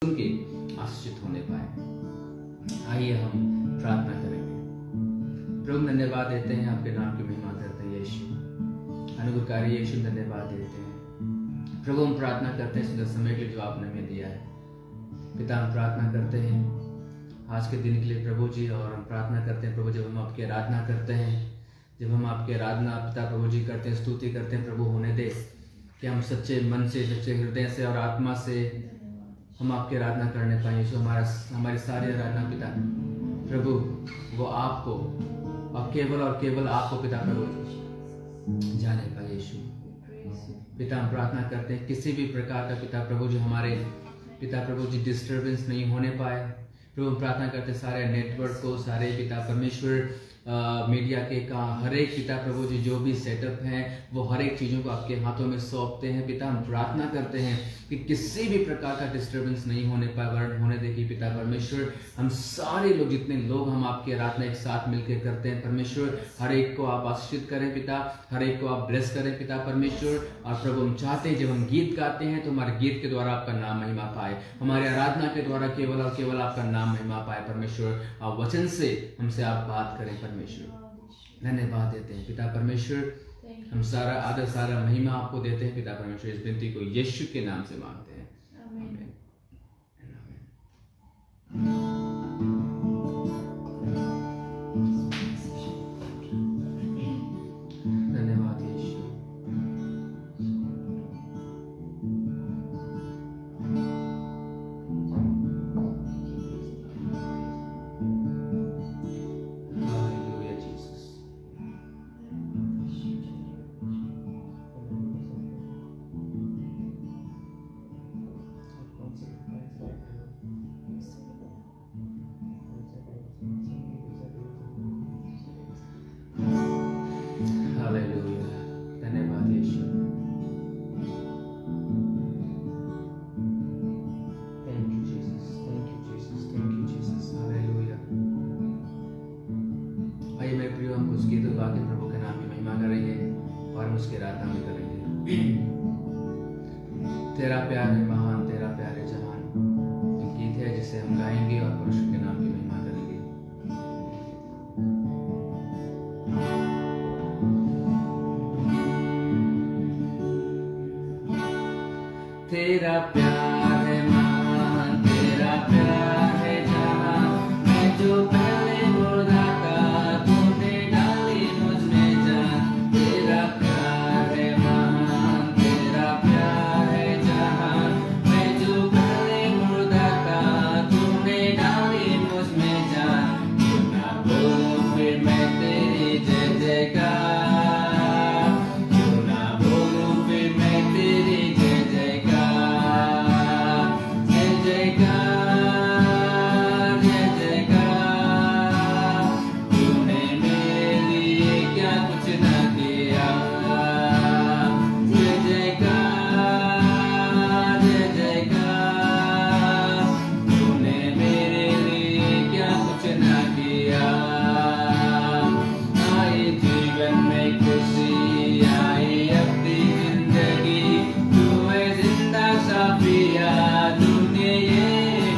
सुन के आशीषित होने पाए। आइए हम प्रार्थना करेंगे। प्रभु धन्यवाद देते हैं, आपके नाम की महिमा करते हैं यीशु, अनुग्रहकारी यीशु धन्यवाद देते हैं। प्रभु हम प्रार्थना करते हैं सुंदर समय के लिए जो आपने हमें दिया है। पिता हम प्रार्थना करते हैं आज के दिन के लिए प्रभु जी, और हम प्रार्थना करते हैं प्रभु जब हम आपकी आराधना करते हैं, जब हम आपकी आराधना पिता प्रभु जी करते हैं, स्तुति करते हैं प्रभु, होने दे कि हम सच्चे मन से, सच्चे हृदय से और आत्मा से हम आपकी आराधना करने पाए। यीशु हमारी सारी आराधना पिता प्रभु वो आपको और केवल आपको पिता प्रभु जाने पाए। यीशु पिता हम प्रार्थना करते हैं किसी भी प्रकार का पिता प्रभु जो हमारे पिता प्रभु जी डिस्टर्बेंस नहीं होने पाए। प्रभु हम प्रार्थना करते हैं सारे नेटवर्क को, सारे पिता परमेश्वर मीडिया के का हर एक पिता प्रभु जी जो भी सेटअप हैं वो हर एक चीज़ों को आपके हाथों में सौंपते हैं। पिता हम प्रार्थना करते हैं कि किसी भी प्रकार का डिस्टर्बेंस नहीं होने पाए, वर्ण होने देखिए पिता परमेश्वर। हम सारे लोग, जितने लोग हम आपकी आराधना एक साथ मिलकर करते हैं परमेश्वर, हर एक को आप आशीषित करें पिता, हर एक को आप ब्लेस करें पिता परमेश्वर। और प्रभु हम चाहते हैं जब हम गीत गाते हैं तो हमारे गीत के द्वारा आपका नाम महिमा पाए, हमारे आराधना के द्वारा केवल और केवल आपका नाम महिमा पाए परमेश्वर। और वचन से हमसे आप बात करें परमेश्वर। धन्यवाद देते हैं पिता परमेश्वर, हम सारा आदर सारा महिमा आपको देते हैं पिता परमेश्वर। इस विनती को यीशु के नाम से मांगते हैं, आमीन। धन्यवाद यीशु। तेरा प्यार है महान, तेरा प्यार है जहान, एक गीत है जिसे हम गाएंगे और परमेश्वर के नाम की महिमा करेंगे। तेरा प्यार है महान, तेरा प्यार है जहान, मैं जो पहले मुर्दा था तूने डाली मुझ में जान। तेरा प्यार है महान, तेरा प्यार है जहान, मैं जो पहले मुर्दा था तूने डाली मुझ में जान। क्यों ना बोलूं फिर मैं तेरी जय जयकार, क्यों ना बोलूं फिर मैं तेरी जय जयकार। जय जयकार, जय जयकार, तूने मेरे लिए क्या कुछ न किया। जय जयकार, जय जयकार, तूने मेरे लिए क्या कुछ न किया। आई जीवन में खुशी, आई अपनी जिंदगी, तू है जिंदा साफिया, तूने ये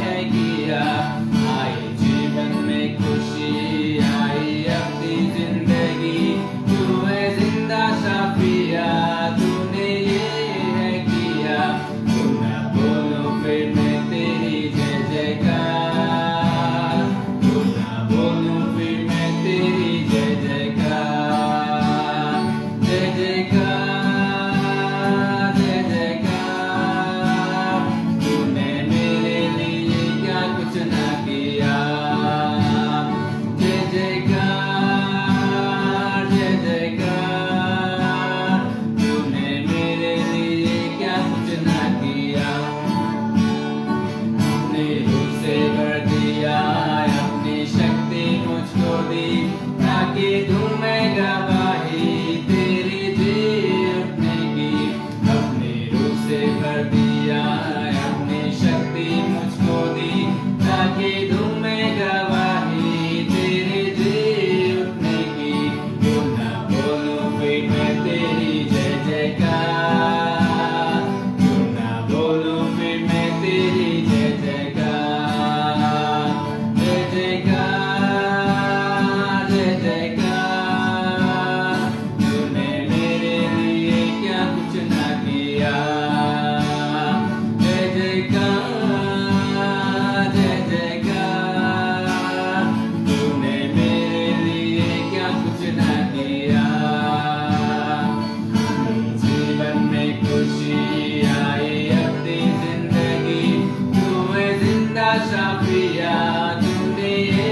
शाफिया तूने ये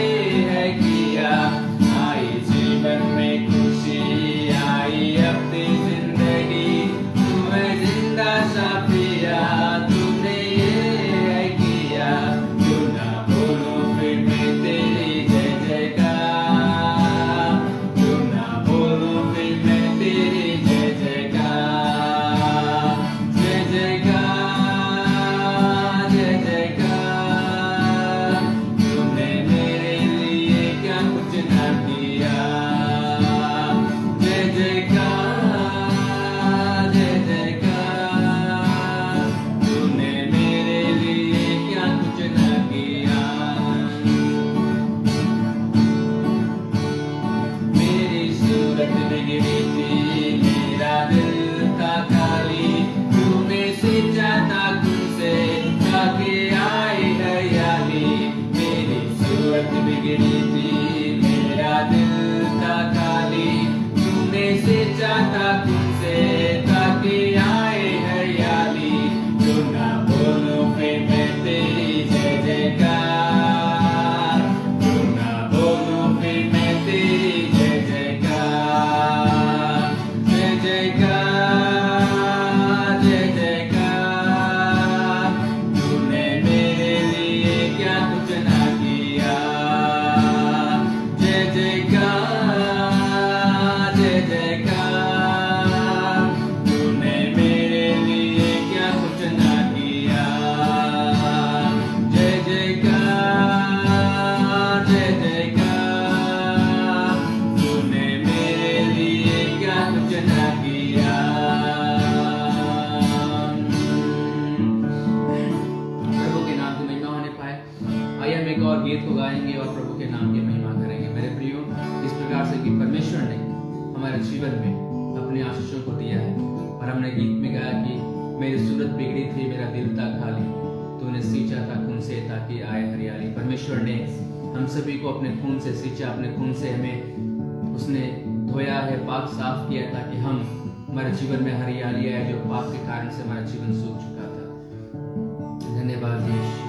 है किया। आई जीवन में खुशी आई अपनी जिंदगी, तू है जिंदा शाफिया तूने ये है किया। क्यों ना बोलूं फिर मैं तेरी जय जयकार, क्यों ना बोलूं फिर मैं तेरी जय जयकार। जय जयकार जय जयकार, तूने मेरे लिए क्या कुछ ना किया। जय जयकार जय जयकार, तूने मेरे लिए क्या कुछ ना किया। मेरी सूरत बिगड़ी थी मेरा दिल था खाली, तूने सींचा था खुद से ताकि आए हरियाली। मेरी सूरत बिगड़ी थी मेरा दिल था खाली, तूने सींचा था खुद से ताकि आए हरियाली। क्यों ना बोलूं फिर मैं तेरी जय जयकार, क्यों ना बोलूं फिर मैं तेरी जय जयकार। जय जयकार जय जयकार, तूने मेरे लिए क्या कुछ ना किया। जय जयकार जय जयकार, तूने मेरे लिए क्या कुछ ना किया। जय जयकार जय जयकार, तूने मेरे लिए क्या कुछ ना किया। प्रभु के नाम की महिमा होने पाए। आइए हम एक और गीत को गाएंगे और प्रभु के नाम की महिमा करेंगे। मेरे प्रियो, इस प्रकार से कि परमेश्वर ने हमारे जीवन में अपने आशीषों को दिया है और हमने गीत में गाया कि मेरी सूरत बिगड़ी थी मेरा दिल था खाली, तूने सींचा था खून से ताकि आए हरियाली। परमेश्वर ने हम सभी को अपने खून से सींचा, अपने खून से हमें उसने धोया है, पाक साफ किया ताकि हम हमारे जीवन में हरियाली आए जो पाप के कारण से हमारा जीवन सूख चुका था। धन्यवाद यीशु।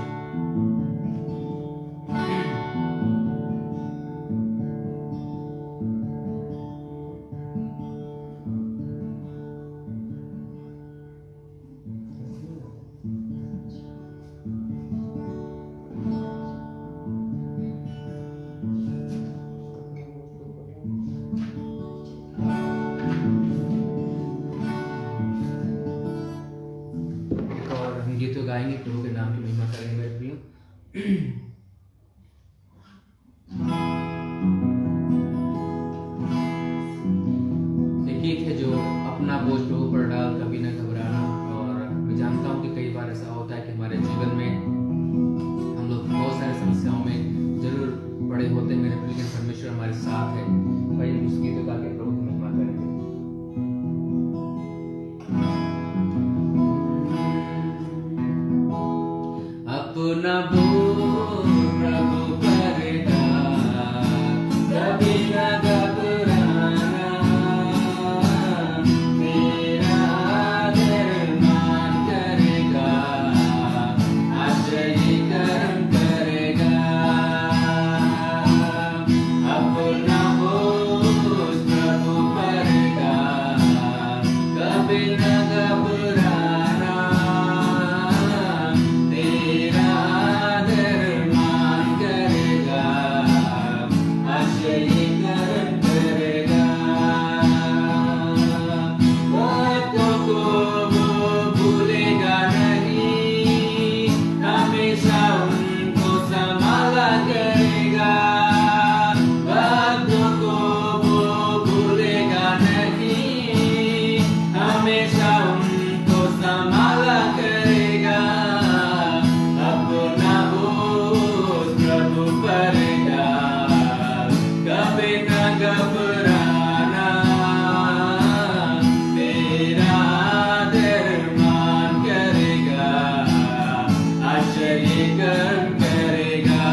और हम गीतों गाएंगे, प्रभु के नाम की महिमा करेंगे मेरे प्रियो। एक गीत है जो अपना बोझ प्रभु पर डाल कभी न घबराना। और मैं जानता हूँ कि कई बार ऐसा होता है कि हमारे जीवन में हम लोग बहुत सारी समस्याओं में जरूर पड़े होते हैं मेरे प्रिय, लेकिन परमेश्वर हमारे साथ है। भाई हम उस गीत को गा के प्रभु की महिमा करेंगे। अपना बोझ प्रभु पर डाल कभी न घबराना, तेरा आदर मान करेगा, आश्रय कर्म करेगा। अपना बोझ प्रभु पर डाल कभी न घबराना, तेरा आदर मान करेगा, आश्रय कर्म करेगा। बातों को वो भूलेगा नहीं, हमेशा उनको संभाला करेगा। बातों को वो भूलेगा नहीं, हमेशा उनको संभाला करेगा। अपना बोझ प्रभु पर डाल कभी न घबराना, तेरा आदर मान करेगा, आश्रय कर्म करेगा।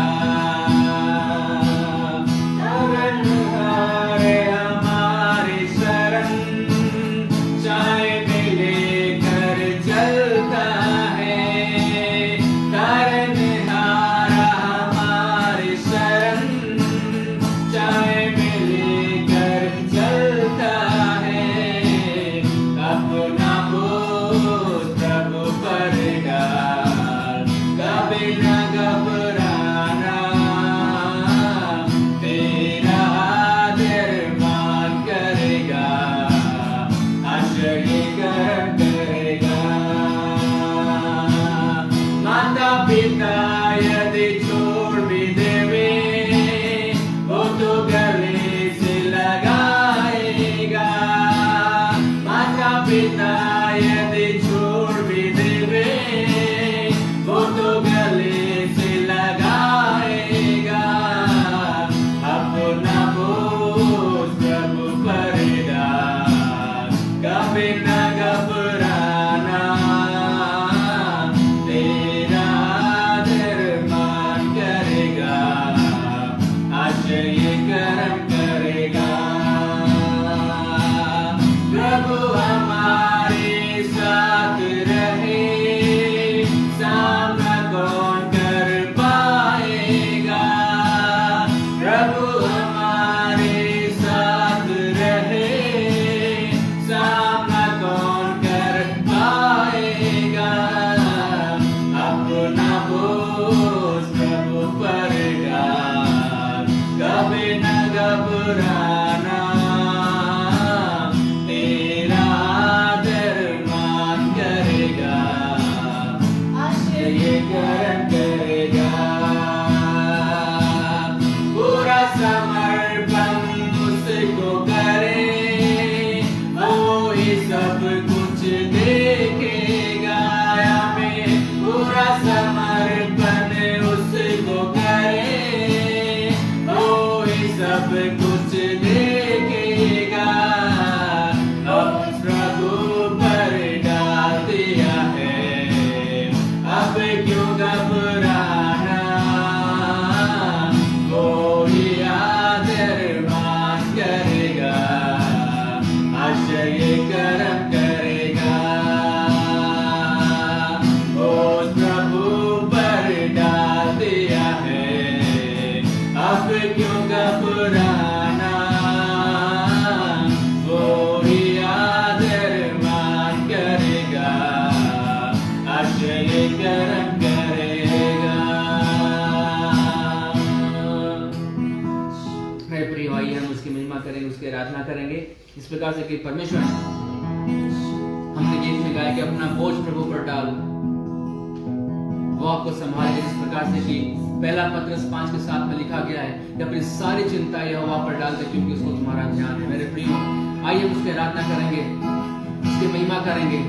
शरणहारे हमारी शरण, चाहे मिले कर चलता है। तारनहार पिता यदि छोड़ भी देवे वो तो गले से लगाएगा। माता पिता यदि छोड़ भी देवे वो तो गले से लगाएगा। अपना बोझ प्रभु पर डाल, कभी न घबराना, तेरा आदर मान करेगा, आश्चर्य कर्म करेगा। प्रभु हमारे साथ रहे, सामना कौन कर पाएगा। प्रभु हमारे साथ रहे, सामना कौन कर पाएगा। अपना बोझ प्रभु पर डाल, कभी न घबराना, तेरा आदर मान करेगा, आश्चर्य कर्म करेगा। पूरा समर्पण उसको करे, वो ही सब कुछ देखेगा हमें। पूरा समर्पण उसको करे, वो ही सब कुछ देखेगा। अब प्रभु पर डाल दिया है, अब क्यों घबराना, वो ही आदर मान करेगा, आश्चर्य कर्म करेगा। बोझ प्रभु पर डाल दिया है, अब क्यों घबराना, वो ही आदर मान करेगा, आश्चर्य कर्म करेगा। मेरे प्रिय भाई, हम उसकी महिमा करेंगे, उसकी आराधना करेंगे इस प्रकार से कि परमेश्वर हमने गीत में गाया कि अपना बोझ प्रभु पर डाल, वो आपको संभालेगा। इस प्रकार से कि पहला पत्रस 5:7 में लिखा गया है कि अपनी सारी चिंता यहोवा पर डाल दे क्योंकि उसको तुम्हारा ध्यान है। मेरे प्रियो, आइए हम उसकी आराधना करेंगे, उसकी महिमा करेंगे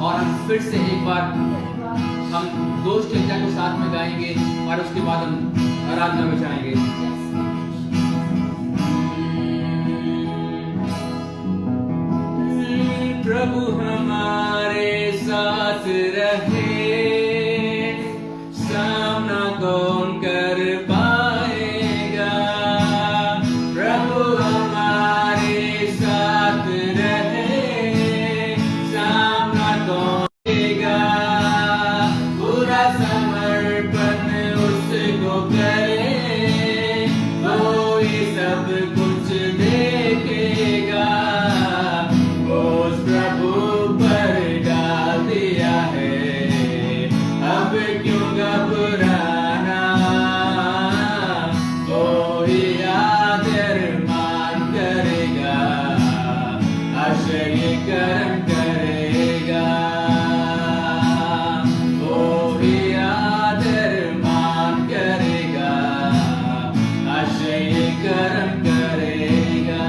और हम फिर से एक बार हम दो स्टेजा को साथ में गाएंगे और उसके बाद हम आराधना में जाएंगे। प्रभु हमारे साथ रहे, सामना कौन कर पाएगा। प्रभु हमारे साथ रहे, सामना कौन करेगा। पूरा समर्पण उसको करे, वो ही सब कुछ देखेगा। बोझ प्रभु पर डाल दिया है, अब क्यों घबराना, वो ही आदर मान करेगा, आश्चर्य कर्म करेगा। वो ही आदर मान करेगा, आश्चर्य कर्म करेगा।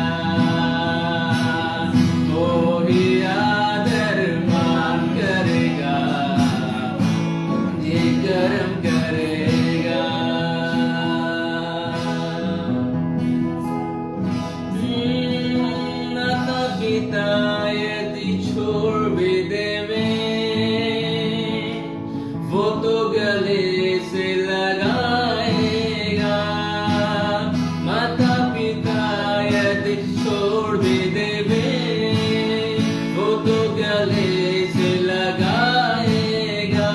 वो ही आदर मान करेगा, ये कर्म करेगा। माता पिता यदि छोड़ भी देवे वो तो गले से लगाएगा। माता पिता यदि छोड़ भी देवे वो तो गले से लगाएगा।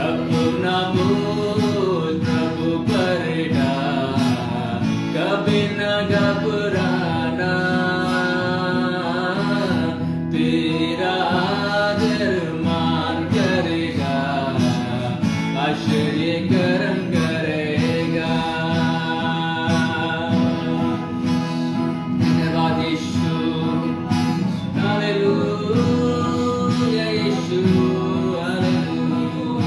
अपना बोझ प्रभु पर डाल, कभी न घबराना, तेरा आदर मान करेगा, आश्चर्य कर्म करेगा। धन्यवाद यीशु, हालेलुया यीशु, हालेलुया।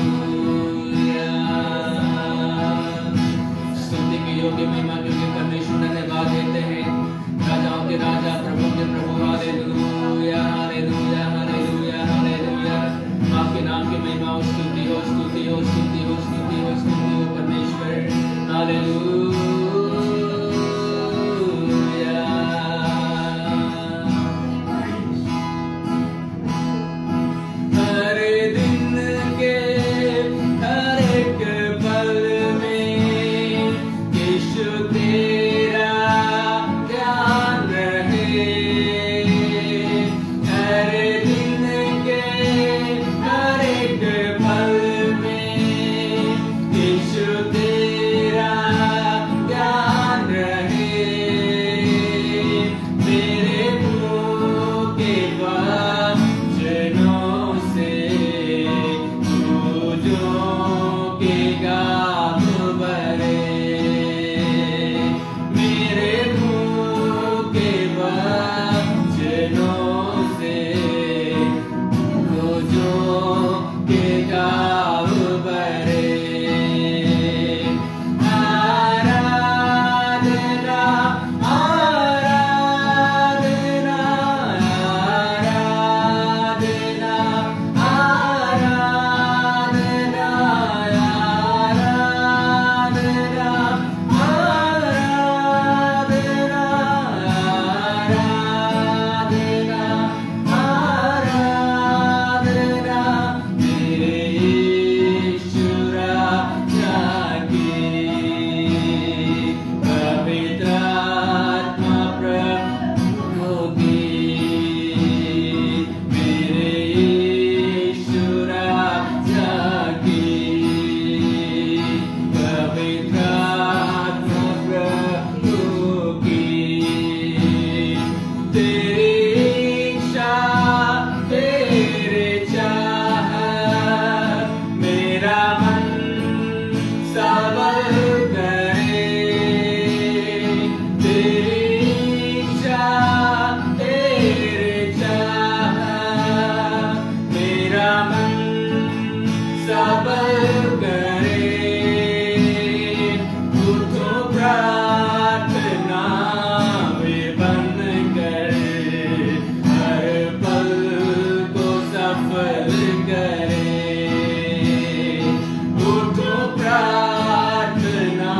प्रार्थना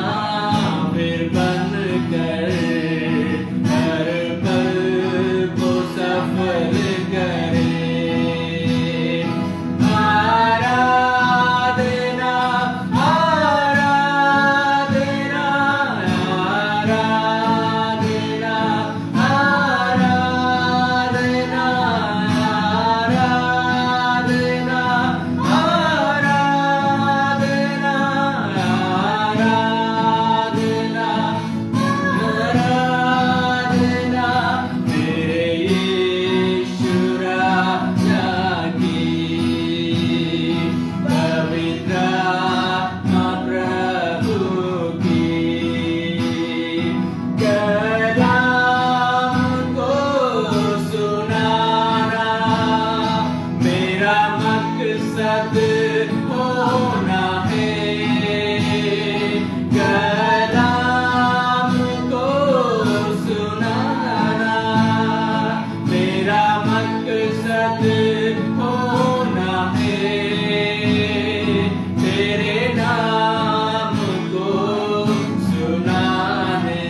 फिर बन कर हर पल को सफल करे। आराधना आराधना आराधना आराधना आराधना आराधना आराधना आराधना मेरे यीशु राजा की पवित्र आत्मा प्रभु की कलाम को सुनाना मेरा मकसद होना है। कलाम को सुनाना मेरा मकसद होना है। तेरे नाम को सुनाने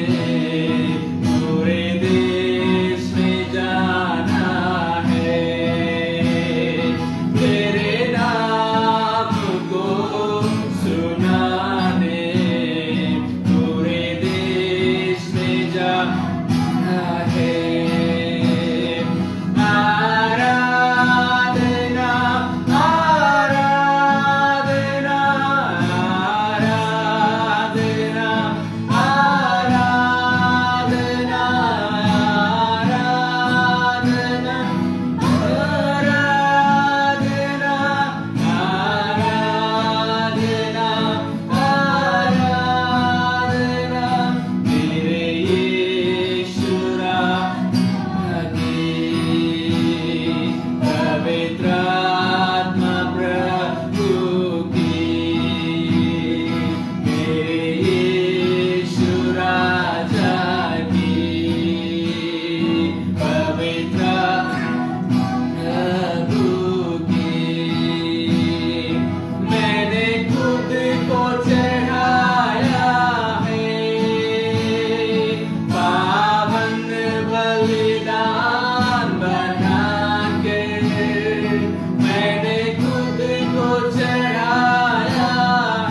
पूरे देश में जाना है। तेरे नाम को सुनाने पूरे देश में जाना है। आराधना आराधना आराधना आराधना आराधना आराधना आराधना आराधना मेरे यीशु राजा की पवित्र आत्मा प्रभु की मेरे यीशु राजा की पवित्र प्रभु की। मैंने खुद को चढ़ाया है पावन बलिदान बना के। मैंने खुद को चढ़ाया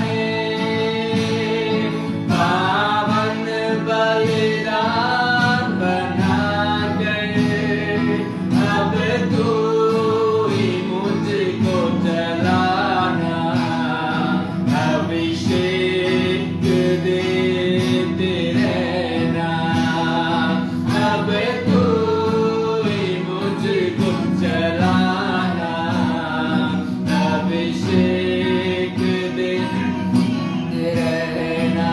है पावन बलिदान बना के। अब तू ही मुझको चलाना अभिषेक देते रहना। अब तू ही मुझको चलाना अभिषेक देते रहना।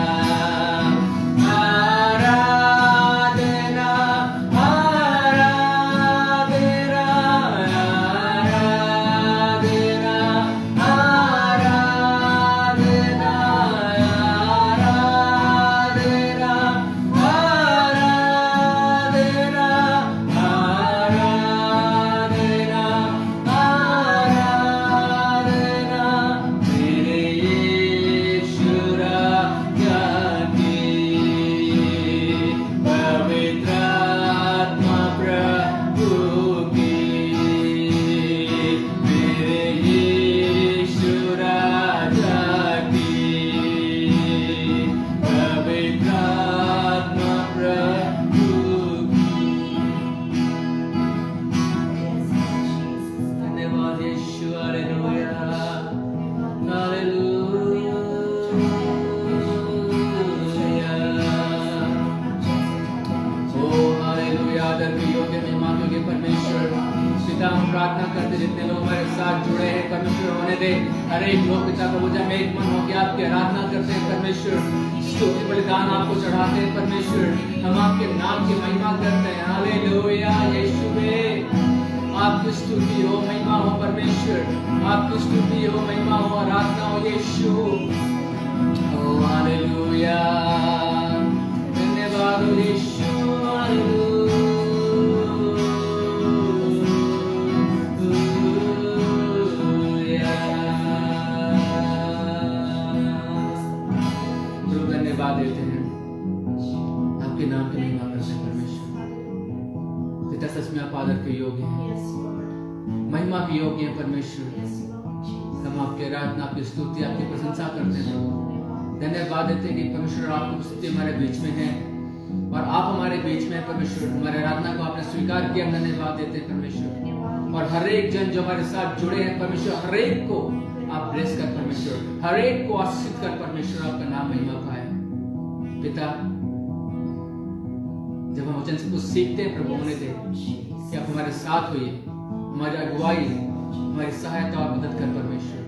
आराधना आराधना आराधना आराधना आराधना आराधना आराधना आराधना मेरे यीशु राजा की पवित्र आत्मा प्रभु की मेरे यीशु राजा की पवित्र आत्मा प्रभु की। धन्यवाद यीशु। Hallelujah hallelujah. ओ हालेलुया। आदर के योग्य मेहमान योग्य परमेश्वर पिता हम प्रार्थना करते जितने लोग हमारे साथ जुड़े हैं परमेश्वर होने दे। हर एक लोग पिता प्रभु जब एक मन होकर आपकी आराधना करते हैं परमेश्वर स्तुति बलिदान आपको चढ़ाते हैं परमेश्वर। हम आपके नाम की महिमा करते हैं। हालेलुया यीशुवे आपकी स्तुति हो महिमा हो परमेश्वर। आपकी स्तुति हो महिमा हो आराधना हो यीशु। ओ हालेलुया। धन्यवाद हो यीशु। हालेलुया। आपके नाम की महिमा करते हैं परमेश्वर। पिता सच में आप आदर के योग्य हैं, महिमा के योग्य हैं परमेश्वर। हम आपके आराधना, आपकी स्तुति, आपकी प्रशंसा करते हैं प्रभु। धन्यवाद देते हैं कि परमेश्वर आपकी उपस्थिति हमारे बीच में है और आप हमारे बीच में परमेश्वर। हमारे आराधना को आपने स्वीकार किया, हम धन्यवाद देते हैं परमेश्वर। और हर एक जन जो हमारे साथ जुड़े हैं परमेश्वर, हर एक को आप ब्लेस कर परमेश्वर, हर एक को आशीषित कर परमेश्वर। आपका नाम महिमा पाए पिता। जब हम वचन से कुछ सीखते हैं प्रभु, होने दे कि आप हमारे साथ होइए, हमारी अगुवाई, हमारी सहायता और मदद कर परमेश्वर।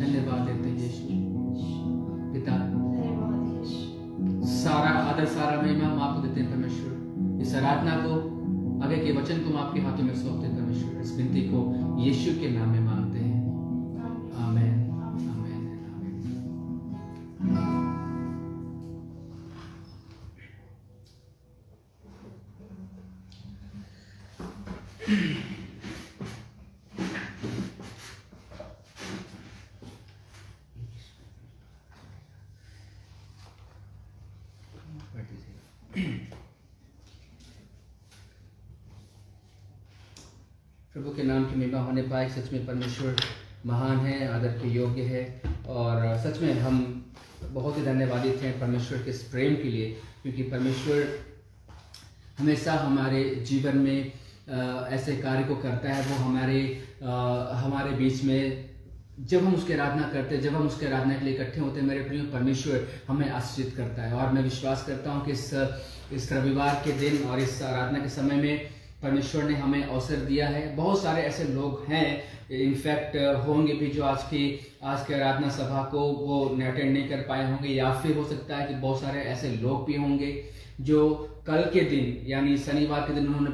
धन्यवाद देते हैं यीशु पिता। सारा आदर, सारा महिमा हम आपको देते हैं परमेश्वर। इस आराधना को, आगे के वचन को हम आपके हाथों में सौंपते हैं परमेश्वर। इस विनती को यीशु के नाम में मांगते हैं, आमेन, आमेन, आमेन। प्रभु के नाम की महिमा होने पाए। सच में परमेश्वर महान है, आदर के योग्य है और सच में हम बहुत ही धन्यवादित हैं परमेश्वर के इस प्रेम के लिए, क्योंकि परमेश्वर हमेशा हमारे जीवन में ऐसे कार्य को करता है। वो हमारे बीच में जब हम उसकी आराधना करते हैं, जब हम उसके आराधना के लिए इकट्ठे होते हैं, मेरे प्रिय परमेश्वर हमें आशीषित करता है। और मैं विश्वास करता हूँ कि इस रविवार के दिन और इस आराधना के समय में परमेश्वर ने हमें अवसर दिया है। बहुत सारे ऐसे लोग हैं, इनफैक्ट होंगे भी, जो आज के आराधना सभा को वो अटेंड नहीं कर पाए होंगे, या फिर हो सकता है कि बहुत सारे ऐसे लोग भी होंगे जो कल के दिन यानी शनिवार के दिन उन्होंने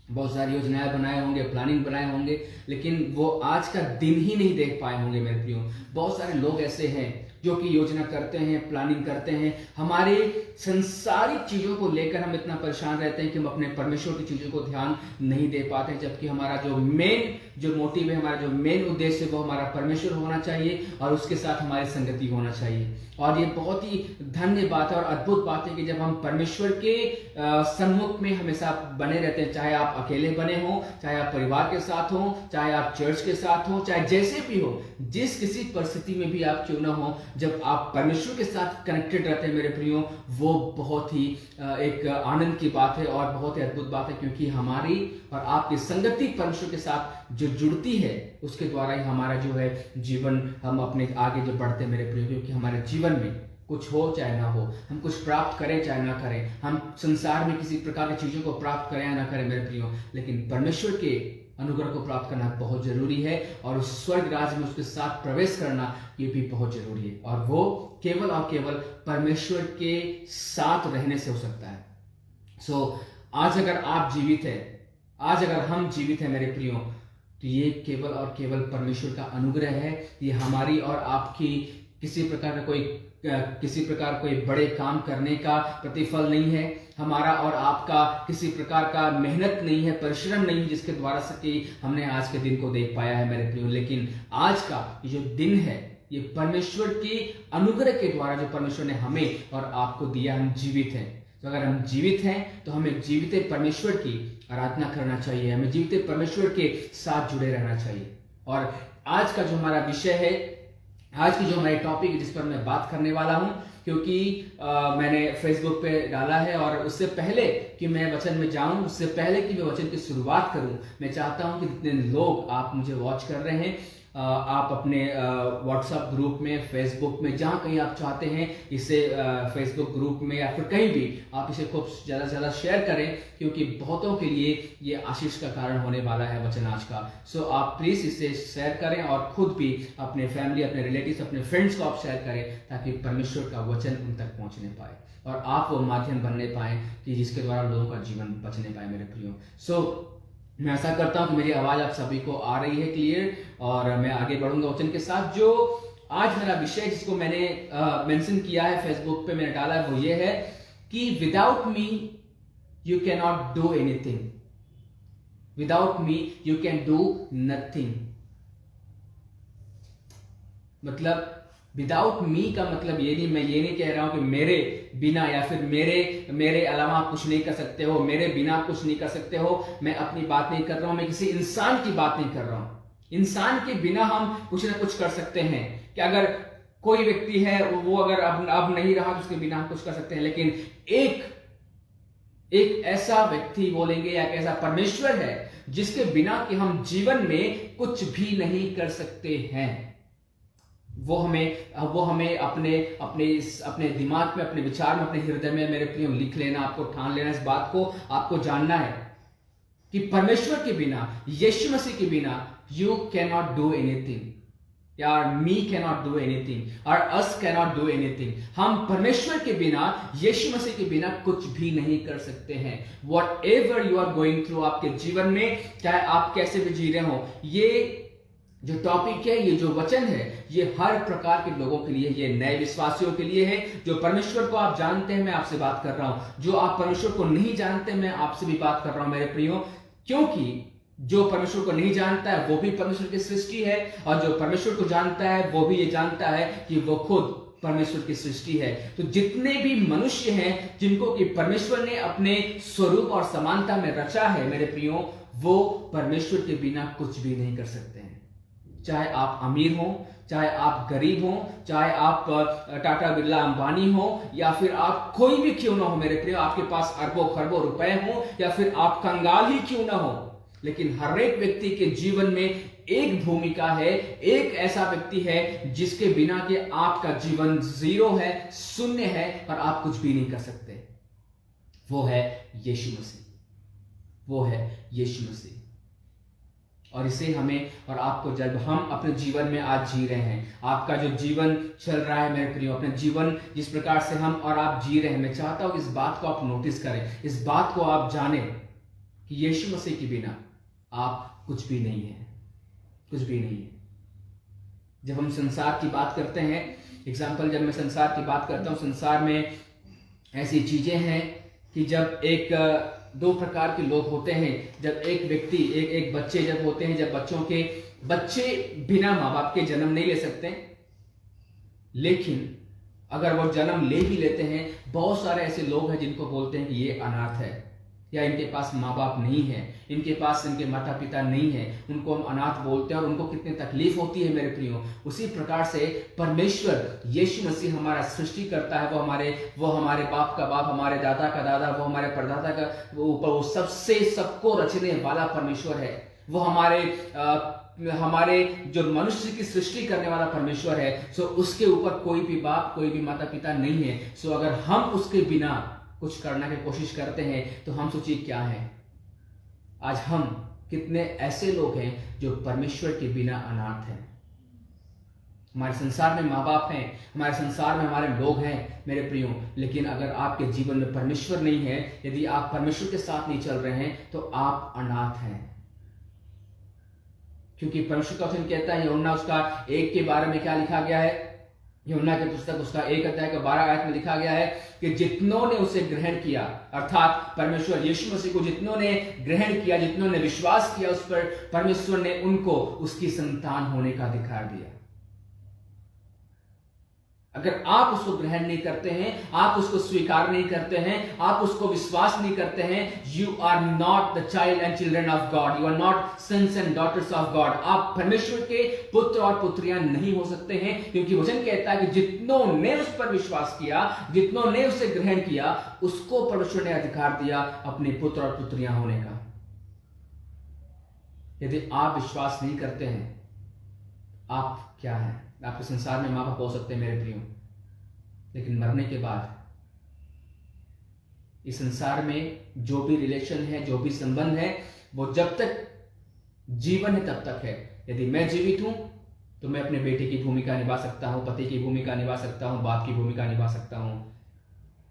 बहुत सारी योजनाएं बनाए होंगे, प्लानिंग बनाए होंगे, लेकिन वो आज का दिन ही नहीं देख पाए होंगे मेरे प्रियो। बहुत सारे लोग ऐसे हैं जो कि योजना करते हैं, प्लानिंग करते हैं। हमारे संसारिक चीजों को लेकर हम इतना परेशान रहते हैं कि हम अपने परमेश्वर की चीजों को ध्यान नहीं दे पाते, जबकि हमारा जो मोटिव है, हमारा जो मेन उद्देश्य है, वो हमारा परमेश्वर होना चाहिए और उसके साथ हमारी संगति होना चाहिए। और ये बहुत ही धन्य बात है और अद्भुत बात है कि जब हम परमेश्वर के सम्मुख में हमेशा बने रहते हैं, चाहे आप अकेले बने हो, चाहे आप परिवार के साथ हो, चाहे आप चर्च के साथ हो, चाहे जैसे भी हो, जिस किसी परिस्थिति में भी आप क्यों ना हो, जब आप परमेश्वर के साथ कनेक्टेड रहते हैं मेरे प्रियो, वो बहुत ही एक आनंद की बात है और बहुत ही अद्भुत बात है, क्योंकि हमारी और आपकी संगति परमेश्वर के साथ जो जुड़ती है, उसके द्वारा ही हमारा जो है जीवन, हम अपने आगे जो बढ़ते हैं मेरे प्रियो। क्योंकि हमारे जीवन में कुछ हो चाहे ना हो, हम कुछ प्राप्त करें चाहे ना करें, हम संसार में किसी प्रकार की चीजों को प्राप्त करें या ना करें मेरे प्रियो, लेकिन परमेश्वर के अनुग्रह को प्राप्त करना बहुत जरूरी है और उस स्वर्ग राज्य में उसके साथ प्रवेश करना ये भी बहुत जरूरी है। और वो केवल और केवल परमेश्वर के साथ रहने से हो सकता है। आज अगर आप जीवित है, आज अगर हम जीवित हैं मेरे प्रियो, तो ये केवल और केवल परमेश्वर का अनुग्रह है। ये हमारी और आपकी किसी प्रकार कोई बड़े काम करने का प्रतिफल नहीं है, हमारा और आपका किसी प्रकार का मेहनत नहीं है, परिश्रम नहीं है, जिसके द्वारा से कि हमने आज के दिन को देख पाया है मेरे प्रियो। लेकिन आज का जो दिन है, ये परमेश्वर के अनुग्रह के द्वारा जो परमेश्वर ने हमें और आपको दिया, हम जीवित हैं। तो अगर हम जीवित हैं तो हमें जीवित परमेश्वर की आराधना करना चाहिए, हमें जीवित परमेश्वर के साथ जुड़े रहना चाहिए। और आज का जो हमारा विषय है, आज की जो हमारी टॉपिक है, जिस पर मैं बात करने वाला हूं, क्योंकि मैंने फेसबुक पे डाला है और उससे पहले कि मैं वचन में जाऊं, उससे पहले कि मैं वचन की शुरुआत करूं, मैं चाहता हूं कि जितने लोग आप मुझे वॉच कर रहे हैं, आप अपने व्हाट्सएप ग्रुप में, फेसबुक में, जहां कहीं आप चाहते हैं इसे फेसबुक ग्रुप में या फिर कहीं भी आप इसे खूब ज़्यादा से ज़्यादा शेयर करें, क्योंकि बहुतों के लिए ये आशीष का कारण होने वाला है वचन आज का। आप प्लीज़ इसे शेयर करें और खुद भी अपने फैमिली, अपने रिलेटिव्स, अपने फ्रेंड्स को आप शेयर करें, ताकि परमेश्वर का वचन उन तक पहुंचने पाए और आप वो माध्यम बनने पाए कि जिसके द्वारा लोगों का जीवन बचने पाए मेरे प्रियो। मैं ऐसा करता हूं कि मेरी आवाज आप सभी को आ रही है क्लियर, और मैं आगे बढ़ूंगा वचन के साथ। जो आज मेरा विषय जिसको मैंने मेंशन किया है, फेसबुक पे मैंने डाला है, वो ये है कि without me you can not do anything, without me you can do nothing. मतलब विदाउट मी का मतलब ये नहीं, मैं ये नहीं कह रहा हूं कि मेरे बिना या फिर मेरे अलावा आप कुछ नहीं कर सकते हो, मेरे बिना आप कुछ नहीं कर सकते हो। मैं अपनी बात नहीं कर रहा हूं, मैं किसी इंसान की बात नहीं कर रहा हूं। इंसान के बिना हम कुछ ना कुछ कर सकते हैं कि अगर कोई व्यक्ति है वो अगर अब नहीं रहा तो उसके बिना हम कुछ कर सकते हैं, लेकिन एक ऐसा व्यक्ति बोलेंगे या एक ऐसा परमेश्वर है जिसके बिना कि हम जीवन में कुछ भी नहीं कर सकते हैं। वो हमें अपने दिमाग में, अपने विचार में, अपने हृदय में मेरे प्रियो लिख लेना, आपको ठान लेना, इस बात को आपको जानना है कि परमेश्वर के बिना, यीशु मसीह के बिना you can not do anything, यार me can not do anything और us can not do anything. हम परमेश्वर के बिना, यीशु मसीह के बिना कुछ भी नहीं कर सकते हैं। Whatever you are going through आपके जीवन में, चाहे आप कैसे भी जी रहे हो, ये जो टॉपिक है, ये जो वचन है, ये हर प्रकार के लोगों के लिए, ये नए विश्वासियों के लिए है। जो परमेश्वर को आप जानते हैं, मैं आपसे बात कर रहा हूं। जो आप परमेश्वर को नहीं जानते, मैं आपसे भी बात कर रहा हूं मेरे प्रियो, क्योंकि जो परमेश्वर को नहीं जानता है वो भी परमेश्वर की सृष्टि है, और जो परमेश्वर को जानता है वो भी ये जानता है कि वो खुद परमेश्वर की सृष्टि है। तो जितने भी मनुष्य हैं जिनको कि परमेश्वर ने अपने स्वरूप और समानता में रचा है मेरे प्रियो, वो परमेश्वर के बिना कुछ भी नहीं कर सकते हैं। चाहे आप अमीर हो, चाहे आप गरीब हो, चाहे आप टाटा बिरला अंबानी हो, या फिर आप कोई भी क्यों ना हो मेरे प्रियो, आपके पास अरबों खरबों रुपए हो, या फिर आप कंगाल ही क्यों ना हो, लेकिन हर एक व्यक्ति के जीवन में एक भूमिका है, एक ऐसा व्यक्ति है जिसके बिना कि आपका जीवन जीरो है, शून्य है और आप कुछ भी नहीं कर सकते। वो है यीशु मसीह, वो है यीशु मसीह। और इसे हमें और आपको, जब हम अपने जीवन में आज जी रहे हैं, आपका जो जीवन चल रहा है मेरे प्रियो, अपने जीवन जिस प्रकार से हम और आप जी रहे हैं, मैं चाहता हूं इस बात को आप नोटिस करें, इस बात को आप जानें कि यीशु मसीह के बिना आप कुछ भी नहीं है, कुछ भी नहीं है। जब हम संसार की बात करते हैं, एग्जाम्पल, जब मैं संसार की बात करता हूं, संसार में ऐसी चीजें हैं कि जब दो प्रकार के लोग होते हैं। जब एक व्यक्ति, एक बच्चे जब होते हैं, जब बच्चे बिना माँ बाप के जन्म नहीं ले सकते, लेकिन अगर वो जन्म ले भी लेते हैं, बहुत सारे ऐसे लोग हैं जिनको बोलते हैं कि ये अनाथ है, या इनके पास माँ बाप नहीं है, इनके पास इनके माता पिता नहीं है, उनको हम अनाथ बोलते हैं और उनको कितनी तकलीफ होती है मेरे प्रियो। उसी प्रकार से परमेश्वर यीशु मसीह हमारा सृष्टि करता है, वो हमारे बाप का बाप, हमारे दादा का दादा, वो हमारे परदादा का ऊपर, वो सबसे सबको रचने वाला परमेश्वर है। वो हमारे जो मनुष्य की सृष्टि करने वाला परमेश्वर है। सो उसके ऊपर कोई भी बाप, कोई भी माता पिता नहीं है। सो अगर हम उसके बिना कुछ करने की कोशिश करते हैं तो हम सोचिए क्या है। आज हम कितने ऐसे लोग हैं जो परमेश्वर के बिना अनाथ हैं। हमारे संसार में माँ बाप हैं, हमारे संसार में हमारे लोग हैं मेरे प्रियो, लेकिन अगर आपके जीवन में परमेश्वर नहीं है, यदि आप परमेश्वर के साथ नहीं चल रहे हैं, तो आप अनाथ हैं। क्योंकि परमेश्वर का वचन कहता है, यूहन्ना उसका 1 के बारे में क्या लिखा गया है, यूहन्ना के पुस्तक उसका 1 अध्याय का 12 आयत में लिखा गया है कि जितनों ने उसे ग्रहण किया, अर्थात परमेश्वर यीशु मसीह को जितनों ने ग्रहण किया, जितनों ने विश्वास किया उस पर, परमेश्वर ने उनको उसकी संतान होने का अधिकार दिया। अगर आप उसको ग्रहण नहीं करते हैं, आप उसको स्वीकार नहीं करते हैं, आप उसको विश्वास नहीं करते हैं, you are not the child and children of God, you are not sons and daughters of God. आप परमेश्वर के पुत्र और पुत्रियां नहीं हो सकते हैं, क्योंकि वचन कहता है कि जितनों ने उस पर विश्वास किया, जितनों ने उसे ग्रहण किया, उसको परमेश्वर ने अधिकार दिया अपने पुत्र और पुत्रियां होने का। यदि आप विश्वास नहीं करते हैं, आप क्या है? आपके संसार में माँ बाप हो सकते हैं मेरे प्रियो, लेकिन मरने के बाद इस संसार में जो भी रिलेशन है, जो भी संबंध है, वो जब तक जीवन है तब तक है। यदि मैं जीवित हूं तो मैं अपने बेटे की भूमिका निभा सकता हूं, पति की भूमिका निभा सकता हूं, बाप की भूमिका निभा सकता हूं।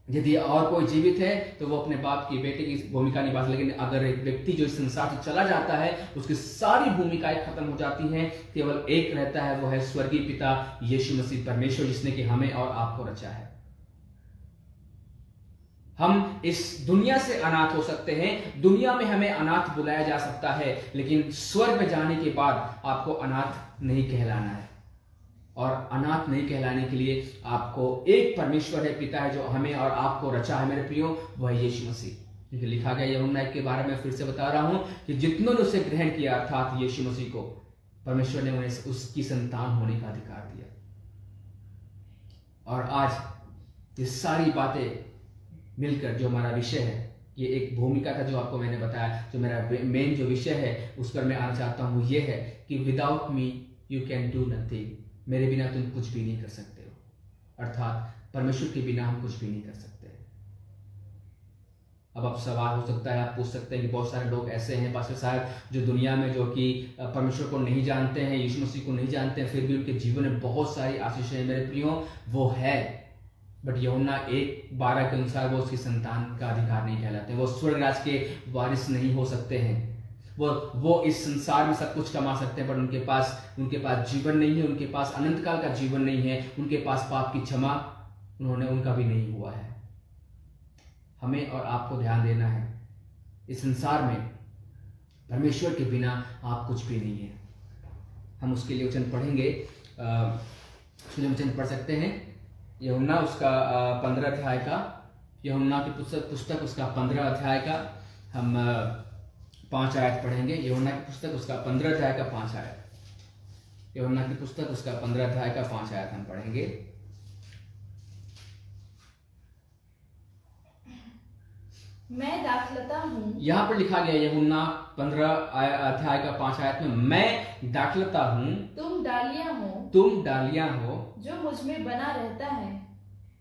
यदि और कोई जीवित है तो वो अपने बाप की, बेटे की भूमिका निभा सकता है। लेकिन अगर एक व्यक्ति जो इस संसार से चला जाता है, उसकी सारी भूमिकाएं खत्म हो जाती हैं, केवल एक रहता है, वो है स्वर्गीय पिता यीशु मसीह परमेश्वर, जिसने कि हमें और आपको रचा है। हम इस दुनिया से अनाथ हो सकते हैं, दुनिया में हमें अनाथ बुलाया जा सकता है, लेकिन स्वर्ग में जाने के बाद आपको अनाथ नहीं कहलाना है। और अनाथ नहीं कहलाने के लिए आपको एक परमेश्वर है, पिता है, जो हमें और आपको रचा है मेरे प्रियो, वह यीशु मसीह। क्योंकि लिखा गया यूहन्ना 1 के बारे में फिर से बता रहा हूं कि जितनों ने उसे ग्रहण किया अर्थात यीशु मसीह को, परमेश्वर ने उन्हें उसकी संतान होने का अधिकार दिया। और आज ये सारी बातें मिलकर जो हमारा विषय है, ये एक भूमिका था जो आपको मैंने बताया, जो मेरा मेन जो विषय है उस पर मैं आना चाहता हूँ, ये है कि without me you can do nothing, मेरे बिना तुम कुछ भी नहीं कर सकते हो, अर्थात परमेश्वर के बिना हम कुछ भी नहीं कर सकते। अब आप सवाल हो सकता है, आप पूछ सकते हैं कि बहुत सारे लोग ऐसे हैं पास्टर साहब जो दुनिया में जो कि परमेश्वर को नहीं जानते हैं, यीशु मसीह को नहीं जानते हैं, फिर भी उनके जीवन में बहुत सारी आशीषें हैं। मेरे प्रियो, वो है, बट यूहन्ना 1:12 के अनुसार वो उसकी संतान का अधिकार नहीं कहलाते, वो स्वर्ग राज के वारिस नहीं हो सकते हैं। वो इस संसार में सब कुछ कमा सकते हैं, पर उनके पास जीवन नहीं है, उनके पास अनंत काल का जीवन नहीं है, उनके पास पाप की क्षमा उनका भी नहीं हुआ है। हमें और आपको ध्यान देना है, इस संसार में परमेश्वर के बिना आप कुछ भी नहीं है। हम उसके लिए वचन पढ़ेंगे, वचन पढ़ सकते हैं यूहन्ना उसका 15 अध्याय का, यूहन्ना की पुस्तक उसका 15 अध्याय का हम 5 आयत पढ़ेंगे। यूहन्ना की पुस्तक उसका 15 अध्याय का 5 आयत, यूहन्ना की पुस्तक उसका 15 अध्याय का 5 आयत हम पढ़ेंगे। मैं दाखलता हूँ, यहाँ पर लिखा गया यूहन्ना 15 अध्याय का 5 आयत में, मैं दाखलता हूँ, तुम डालियां हो, जो मुझ में बना रहता है।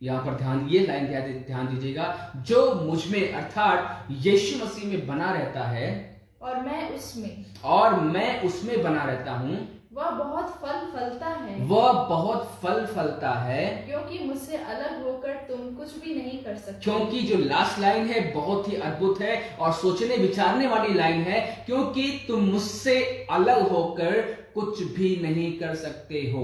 यहाँ पर ये लाइन ध्यान दीजिएगा, जो मुझ में अर्थात यीशु मसीह में बना रहता है और मैं उसमें बना रहता हूँ, वह बहुत फल फलता है, क्योंकि मुझसे अलग होकर तुम कुछ भी नहीं कर सकते। क्योंकि जो लास्ट लाइन है बहुत ही अद्भुत है और सोचने विचारने वाली लाइन है, क्योंकि तुम मुझसे अलग होकर कुछ भी नहीं कर सकते हो।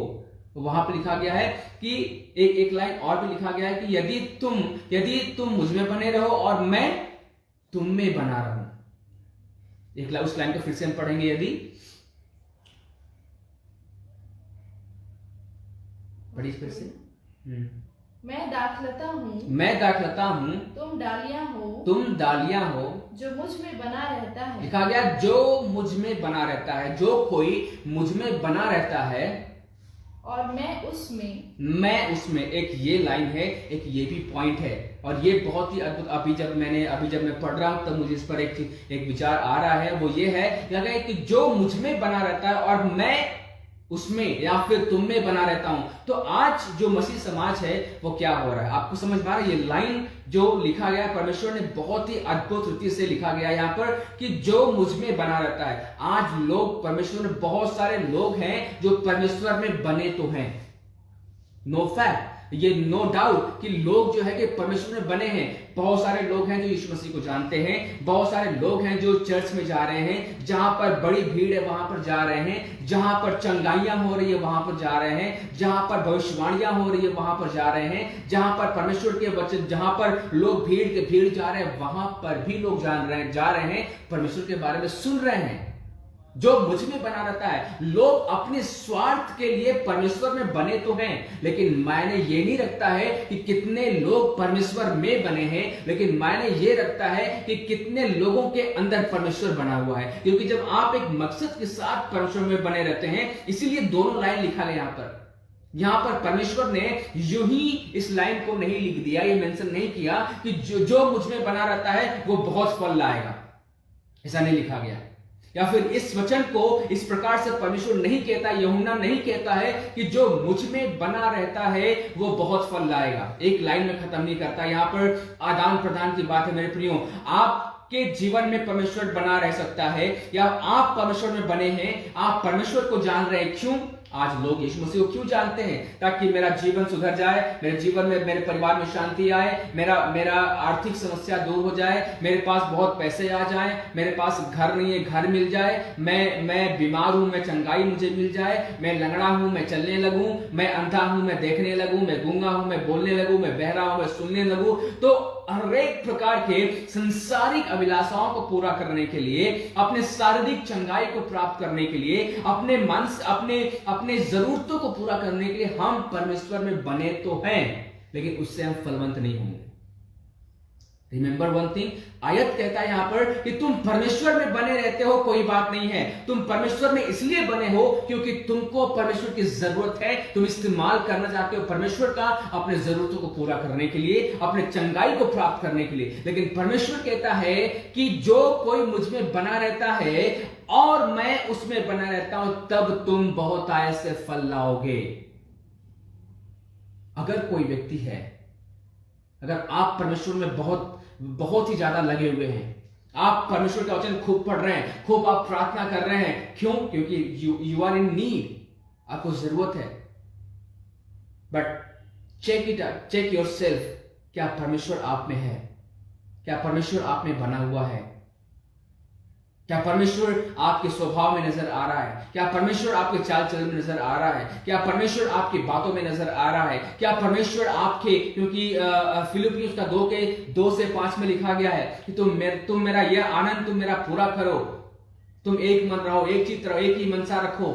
वहां पर लिखा गया है कि एक लाइन और भी लिखा गया है कि यदि तुम मुझ में बने रहो और मैं तुम में बना रहूं। उस लाइन को फिर से हम पढ़ेंगे, यदि पढ़िए फिर से। मैं दाखलता हूँ, तुम डालियां हो, जो मुझ में बना रहता है। लिखा गया जो मुझ में बना रहता है, जो कोई मुझ में बना रहता है और मैं उसमें। एक ये लाइन है, एक ये भी पॉइंट है, और ये बहुत ही अद्भुत। अभी जब मैं पढ़ रहा हूं तब मुझे इस पर एक विचार आ रहा है, वो ये है कि जो मुझ में बना रहता है और मैं उसमें या फिर तुम में बना रहता हूं। तो आज जो मसीह समाज है वो क्या हो रहा है, आपको समझ में आ रहा है? ये लाइन जो लिखा गया परमेश्वर ने बहुत ही अद्भुत रीति से लिखा गया यहाँ पर कि जो मुझ में बना रहता है। आज लोग परमेश्वर में, बहुत सारे लोग हैं जो परमेश्वर में बने तो हैं, नो फैक्ट, ये नो डाउट कि लोग जो है कि परमेश्वर में बने हैं। बहुत सारे लोग हैं जो यीशु मसीह को जानते हैं, बहुत सारे लोग हैं जो चर्च में जा रहे हैं, जहां पर बड़ी भीड़ है वहां पर जा रहे हैं, जहां पर चंगाइयां हो रही है वहां पर जा रहे हैं, जहां पर भविष्यवाणियां हो रही है वहां पर जा रहे हैं, जहां पर परमेश्वर के वचन, जहां पर लोग भीड़ जा रहे हैं वहां पर भी लोग जा रहे हैं, परमेश्वर के बारे में सुन रहे हैं। जो मुझ में बना रहता है, लोग अपने स्वार्थ के लिए परमेश्वर में बने तो हैं, लेकिन मायने ये नहीं रखता है कि कितने लोग परमेश्वर में बने हैं, लेकिन मायने ये रखता है कि कितने लोगों के अंदर परमेश्वर बना हुआ है। क्योंकि जब आप एक मकसद के साथ परमेश्वर में बने रहते हैं, इसीलिए दोनों लाइन लिखा है यहां पर परमेश्वर ने यूं ही इस लाइन को नहीं लिख दिया, ये मेंशन नहीं किया कि जो मुझ में बना रहता है वो बहुत फल लाएगा, ऐसा नहीं लिखा गया। या फिर इस वचन को इस प्रकार से परमेश्वर नहीं कहता, यूहन्ना नहीं कहता है कि जो मुझ में बना रहता है वो बहुत फल लाएगा। एक लाइन में खत्म नहीं करता। यहां पर आदान प्रदान की बात है मेरे प्रियो। आपके जीवन में परमेश्वर बना रह सकता है, या आप परमेश्वर में बने हैं, आप परमेश्वर को जान रहे हैं। क्यों? आज लोग यीशु मसीह को क्यों जानते हैं? ताकि मेरा जीवन सुधर जाए, मेरे जीवन में, मेरे परिवार में शांति आए, मेरा आर्थिक समस्या दूर हो जाए, मेरे पास बहुत पैसे आ जाएं, मेरे पास घर नहीं है, घर मिल जाए, मैं बीमार हूं, मैं चंगाई मुझे मिल जाए, मैं लंगड़ा हूं, मैं चलने लगूं, मैं अंधा हूं, मैं देखने लगूं, मैं गूंगा हूं, मैं बोलने लगूं, मैं बहरा हूं, मैं सुनने लगूं। तो हर एक प्रकार के संसारिक अभिलाषाओं को पूरा करने के लिए, अपने शारीरिक चंगाई को प्राप्त करने के लिए, अपने मन अपने जरूरतों को पूरा करने के लिए हम परमेश्वर में बने तो हैं, लेकिन उससे हम फलवंत नहीं होंगे। रिमेंबर वन थिंग, आयत कहता है यहां पर कि तुम परमेश्वर में बने रहते हो, कोई बात नहीं है। तुम परमेश्वर में इसलिए बने हो क्योंकि तुमको परमेश्वर की जरूरत है, तुम इस्तेमाल करना चाहते हो परमेश्वर का अपने जरूरतों को पूरा करने के लिए, अपने चंगाई को प्राप्त करने के लिए। लेकिन परमेश्वर कहता है कि जो कोई मुझ में बना रहता है और मैं उसमें बना रहता हूं, तब तुम बहुत आय से फल लाओगे। अगर कोई व्यक्ति है, अगर आप परमेश्वर में बहुत ही ज्यादा लगे हुए हैं, आप परमेश्वर का वचन खूब पढ़ रहे हैं, खूब आप प्रार्थना कर रहे हैं, क्यों? क्योंकि यू आर इन नीड, आपको जरूरत है। बट चेक योरसेल्फ, क्या परमेश्वर आप में है? क्या परमेश्वर आप में बना हुआ है? क्या परमेश्वर आपके स्वभाव में नजर आ रहा है? क्या परमेश्वर आपके चाल चलन में नजर आ रहा है? क्या परमेश्वर आपकी बातों में नजर आ रहा है? क्या परमेश्वर आपके, क्योंकि फिलिपियों का 2 से 5 में लिखा गया है कि तुम मेरा यह आनंद तुम मेरा पूरा करो, तुम एक मन रहो, एक चित्त रहो, एक ही मनसा रखो,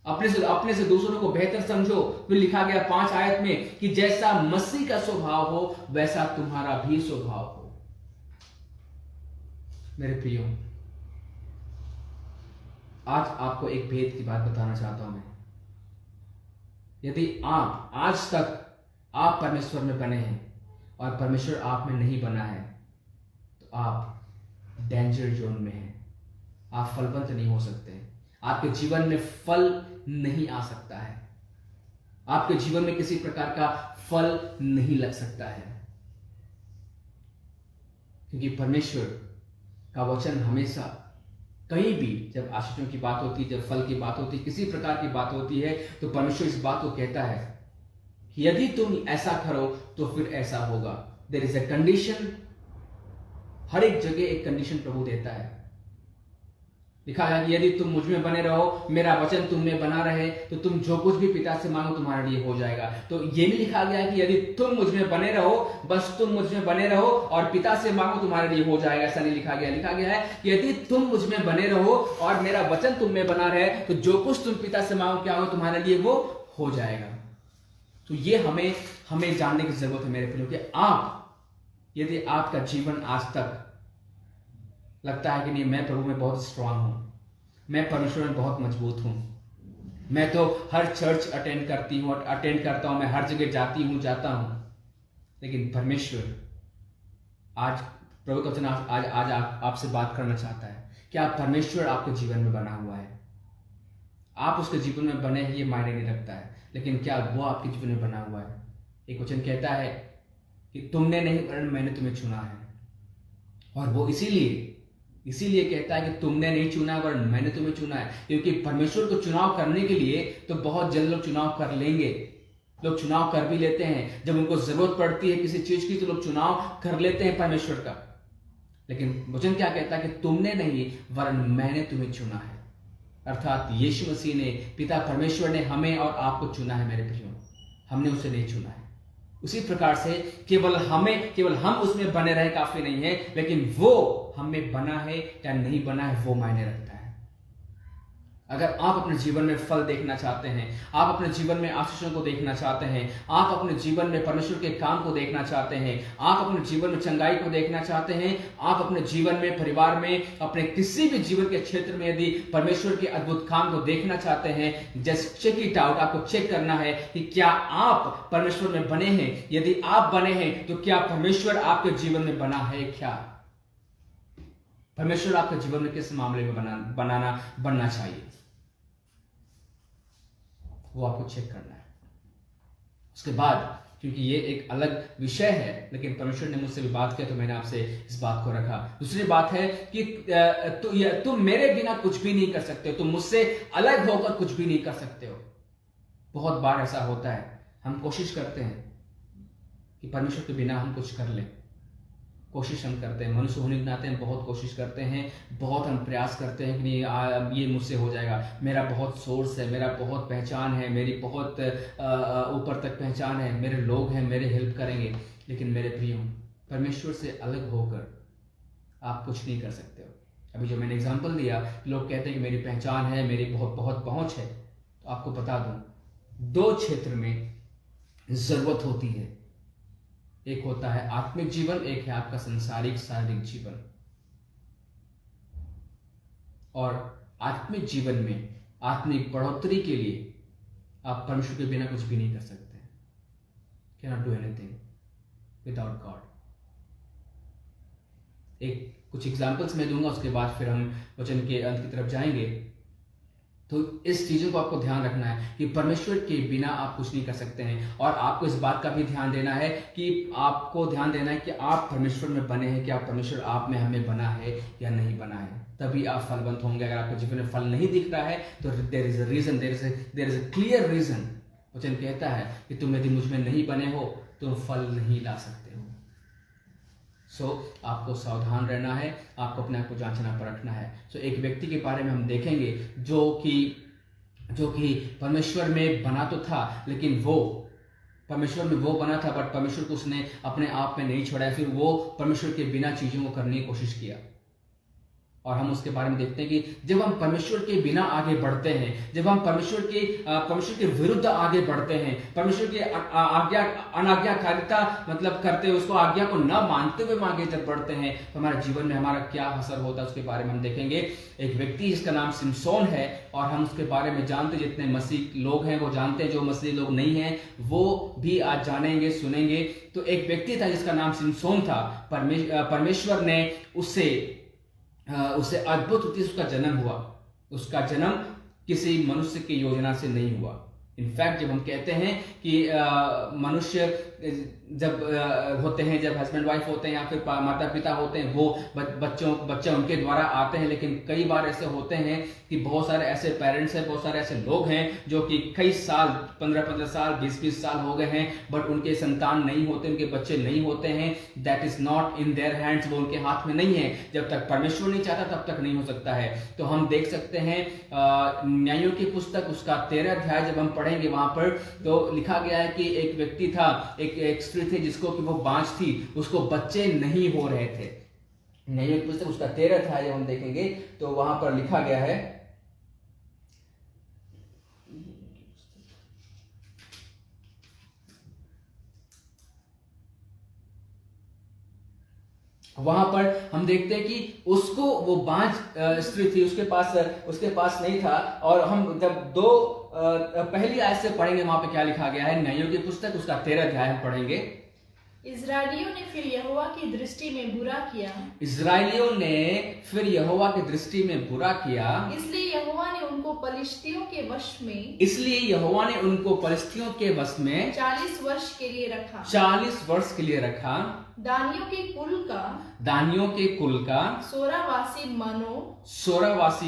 अपने से दूसरों को बेहतर समझो। फिर लिखा गया 5 आयत में कि जैसा मसीह का स्वभाव हो वैसा तुम्हारा भी स्वभाव हो। मेरे प्रियो, आज आपको एक भेद की बात बताना चाहता हूं मैं। यदि आप आज तक आप परमेश्वर में बने हैं और परमेश्वर आप में नहीं बना है, तो आप डेंजर जोन में हैं। आप फलवंत नहीं हो सकते। आपके जीवन में फल नहीं आ सकता है। आपके जीवन में किसी प्रकार का फल नहीं लग सकता है, क्योंकि परमेश्वर का वचन हमेशा, कहीं भी जब आशीषों की बात होती है, जब फल की बात होती है, किसी प्रकार की बात होती है, तो परमेश्वर इस बात को कहता है कि यदि तुम ऐसा करो तो फिर ऐसा होगा। There is a condition. हर एक जगह एक कंडीशन प्रभु देता है। लिखा है कि यदि तुम मुझ में बने रहो, मेरा वचन तुम में बना रहे, तो तुम जो कुछ भी पिता से मांगो तुम्हारे लिए हो जाएगा। तो ये भी लिखा गया है कि यदि तुम मुझ में बने रहो, बस तुम मुझ में बने रहो और पिता से मांगो तुम्हारे लिए हो जाएगा। ऐसा नहीं लिखा गया। लिखा गया है कि यदि तुम मुझ में बने रहो और मेरा वचन तुम में बना रहे, तो जो कुछ तुम पिता से मांगो क्या हो तुम्हारे लिए वो हो जाएगा। तो ये हमें जानने की जरूरत है मेरे प्रियो, कि यदि आपका जीवन आज तक लगता है कि नहीं, मैं प्रभु में बहुत स्ट्रांग हूं, मैं परमेश्वर में बहुत मजबूत हूं, मैं तो हर चर्च अटेंड करता हूं, मैं हर जगह जाता हूं, लेकिन परमेश्वर आज प्रभु का वचन आज आपसे बात करना चाहता है। क्या परमेश्वर आपके जीवन में बना हुआ है? आप उसके जीवन में बने हैं ये मायने नहीं रखता है, लेकिन क्या वो आपके जीवन में बना हुआ है? एक वचन कहता है कि तुमने नहीं वरन मैंने तुम्हें चुना है, और वो इसीलिए कहता है कि तुमने नहीं चुना वरन मैंने तुम्हें चुना है, क्योंकि परमेश्वर को चुनाव करने के लिए तो बहुत जल्द लोग चुनाव कर लेंगे, लोग चुनाव कर भी लेते हैं। जब उनको जरूरत पड़ती है किसी चीज की तो लोग चुनाव कर लेते हैं परमेश्वर का। लेकिन वचन क्या कहता है कि तुमने नहीं वरन मैंने तुम्हें चुना है, अर्थात यीशु मसीह ने, पिता परमेश्वर ने हमें और आपको चुना है मेरे प्रियो, हमने उसे नहीं चुना है। उसी प्रकार से केवल हम उसमें बने रहे काफी नहीं है, लेकिन वो हमें बना है या नहीं बना है वो मायने रखता है। अगर आप अपने जीवन में फल देखना चाहते हैं, आप अपने जीवन में आशीषों को देखना चाहते हैं, आप अपने जीवन में परमेश्वर के काम को देखना चाहते हैं, आप अपने जीवन में चंगाई को देखना चाहते हैं, आप अपने जीवन में, परिवार में, अपने किसी भी जीवन के क्षेत्र में यदि परमेश्वर के अद्भुत काम को देखना चाहते हैं, जस्ट चेक इट आउट। आपको चेक करना है कि क्या आप परमेश्वर में बने हैं। यदि आप बने हैं तो क्या परमेश्वर आपके जीवन में बना है? क्या परमेश्वर आपके जीवन में किस मामले में बनना चाहिए, वो आपको चेक करना है। उसके बाद, क्योंकि ये एक अलग विषय है, लेकिन परमेश्वर ने मुझसे भी बात किया तो मैंने आपसे इस बात को रखा। दूसरी बात है कि तुम मेरे बिना कुछ भी नहीं कर सकते हो, तुम मुझसे अलग होकर कुछ भी नहीं कर सकते हो। बहुत बार ऐसा होता है, हम कोशिश करते हैं कि परमेश्वर के बिना हम कुछ कर लें, कोशिश हम करते हैं, मनुष्य होने के नाते हम बहुत कोशिश करते हैं, बहुत हम प्रयास करते हैं कि नहीं ये मुझसे हो जाएगा, मेरा बहुत सोर्स है, मेरा बहुत पहचान है, मेरी बहुत ऊपर तक पहचान है, मेरे लोग हैं, मेरे हेल्प करेंगे। लेकिन मेरे प्रियो, परमेश्वर से अलग होकर आप कुछ नहीं कर सकते हो। अभी जो मैंने एग्जांपल दिया, लोग कहते हैं कि मेरी पहचान है, मेरी बहुत बहुत पहुंच है, तो आपको बता दूं 2 क्षेत्र में जरूरत होती है। एक होता है आत्मिक जीवन, एक है आपका संसारिक शारीरिक जीवन। और आत्मिक जीवन में आत्मिक बढ़ोतरी के लिए आप परमेश्वर के बिना कुछ भी नहीं कर सकते। Can not do anything without God. कुछ एग्जाम्पल्स मैं दूंगा, उसके बाद फिर हम वचन के अंत की तरफ जाएंगे। तो इस चीजों को आपको ध्यान रखना है कि परमेश्वर के बिना आप कुछ नहीं कर सकते हैं। और आपको इस बात का भी ध्यान देना है कि आपको ध्यान देना है कि आप परमेश्वर में बने हैं, कि आप परमेश्वर आप में हमें बना है या नहीं बना है, तभी आप फलवंत होंगे। अगर आपको जीवन में फल नहीं दिख रहा है तो there is a reason, there is a clear reason. वचन कहता है कि तुम यदि मुझ में नहीं बने हो तुम फल नहीं ला सकते हो। आपको सावधान रहना है, आपको अपने आप को जांचना परखना है। एक व्यक्ति के बारे में हम देखेंगे जो कि परमेश्वर में बना तो था, लेकिन वो परमेश्वर में वो बना था, बट परमेश्वर को उसने अपने आप में नहीं छोड़ा, फिर वो परमेश्वर के बिना चीजों को करने की कोशिश किया। और हम उसके बारे में देखते हैं कि जब हम परमेश्वर के बिना आगे बढ़ते हैं, जब हम परमेश्वर के विरुद्ध आगे बढ़ते हैं, परमेश्वर की अनाज्ञाकारिता मतलब करते हुए, उसको आज्ञा को न मानते हुए हम आगे जब बढ़ते हैं, तो हमारे जीवन में हमारा क्या असर होता है उसके बारे में हम देखेंगे। एक व्यक्ति जिसका नाम सिमसोन है, और हम उसके बारे में जानते, जितने मसीह लोग हैं वो जानते हैं, जो मसीह लोग नहीं हैं वो भी आज जानेंगे, सुनेंगे। तो एक व्यक्ति था जिसका नाम सिमसोन था। परमेश्वर ने उसे अद्भुत रीति से उसका जन्म हुआ। उसका जन्म किसी मनुष्य की योजना से नहीं हुआ। इनफैक्ट जब हम कहते हैं कि मनुष्य जब होते हैं, जब हस्बैंड वाइफ होते हैं या फिर माता पिता होते हैं, वो बच्चे उनके द्वारा आते हैं, लेकिन कई बार ऐसे होते हैं कि बहुत सारे ऐसे पेरेंट्स हैं, बहुत सारे ऐसे लोग हैं जो कि कई साल 15-15 साल 20-20 साल हो गए हैं, बट उनके संतान नहीं होते, उनके बच्चे नहीं होते हैं। That is not in their hands, वो उनके हाथ में नहीं है। जब तक परमेश्वर नहीं चाहता तब तक नहीं हो सकता है। तो हम देख सकते हैं न्यायों की पुस्तक उसका 13 अध्याय जब हम पढ़ेंगे, वहां पर तो लिखा गया है कि एक व्यक्ति था, एक स्त्री थी जिसको कि वो बांझ थी, उसको बच्चे नहीं हो रहे थे। न्यायों की पुस्तक उसका 13 अध्याय जब हम देखेंगे तो वहां पर लिखा गया है, वहां पर हम देखते हैं कि उसको वो बांझ स्त्री थी, उसके पास नहीं था। और हम जब पहली आयत से पढ़ेंगे, वहां पे क्या लिखा गया है, न्यायों की पुस्तक उसका 13 अध्याय हम पढ़ेंगे। इस्राएलियों ने फिर यहोवा की दृष्टि में बुरा किया। इस्राएलियों ने फिर यहोवा की दृष्टि में बुरा किया, इसलिए यहोवा ने उनको पलिश्तियों के वश में 40 वर्ष के लिए रखा। 40 वर्ष के लिए रखा। दानियों के कुल का सोरावासी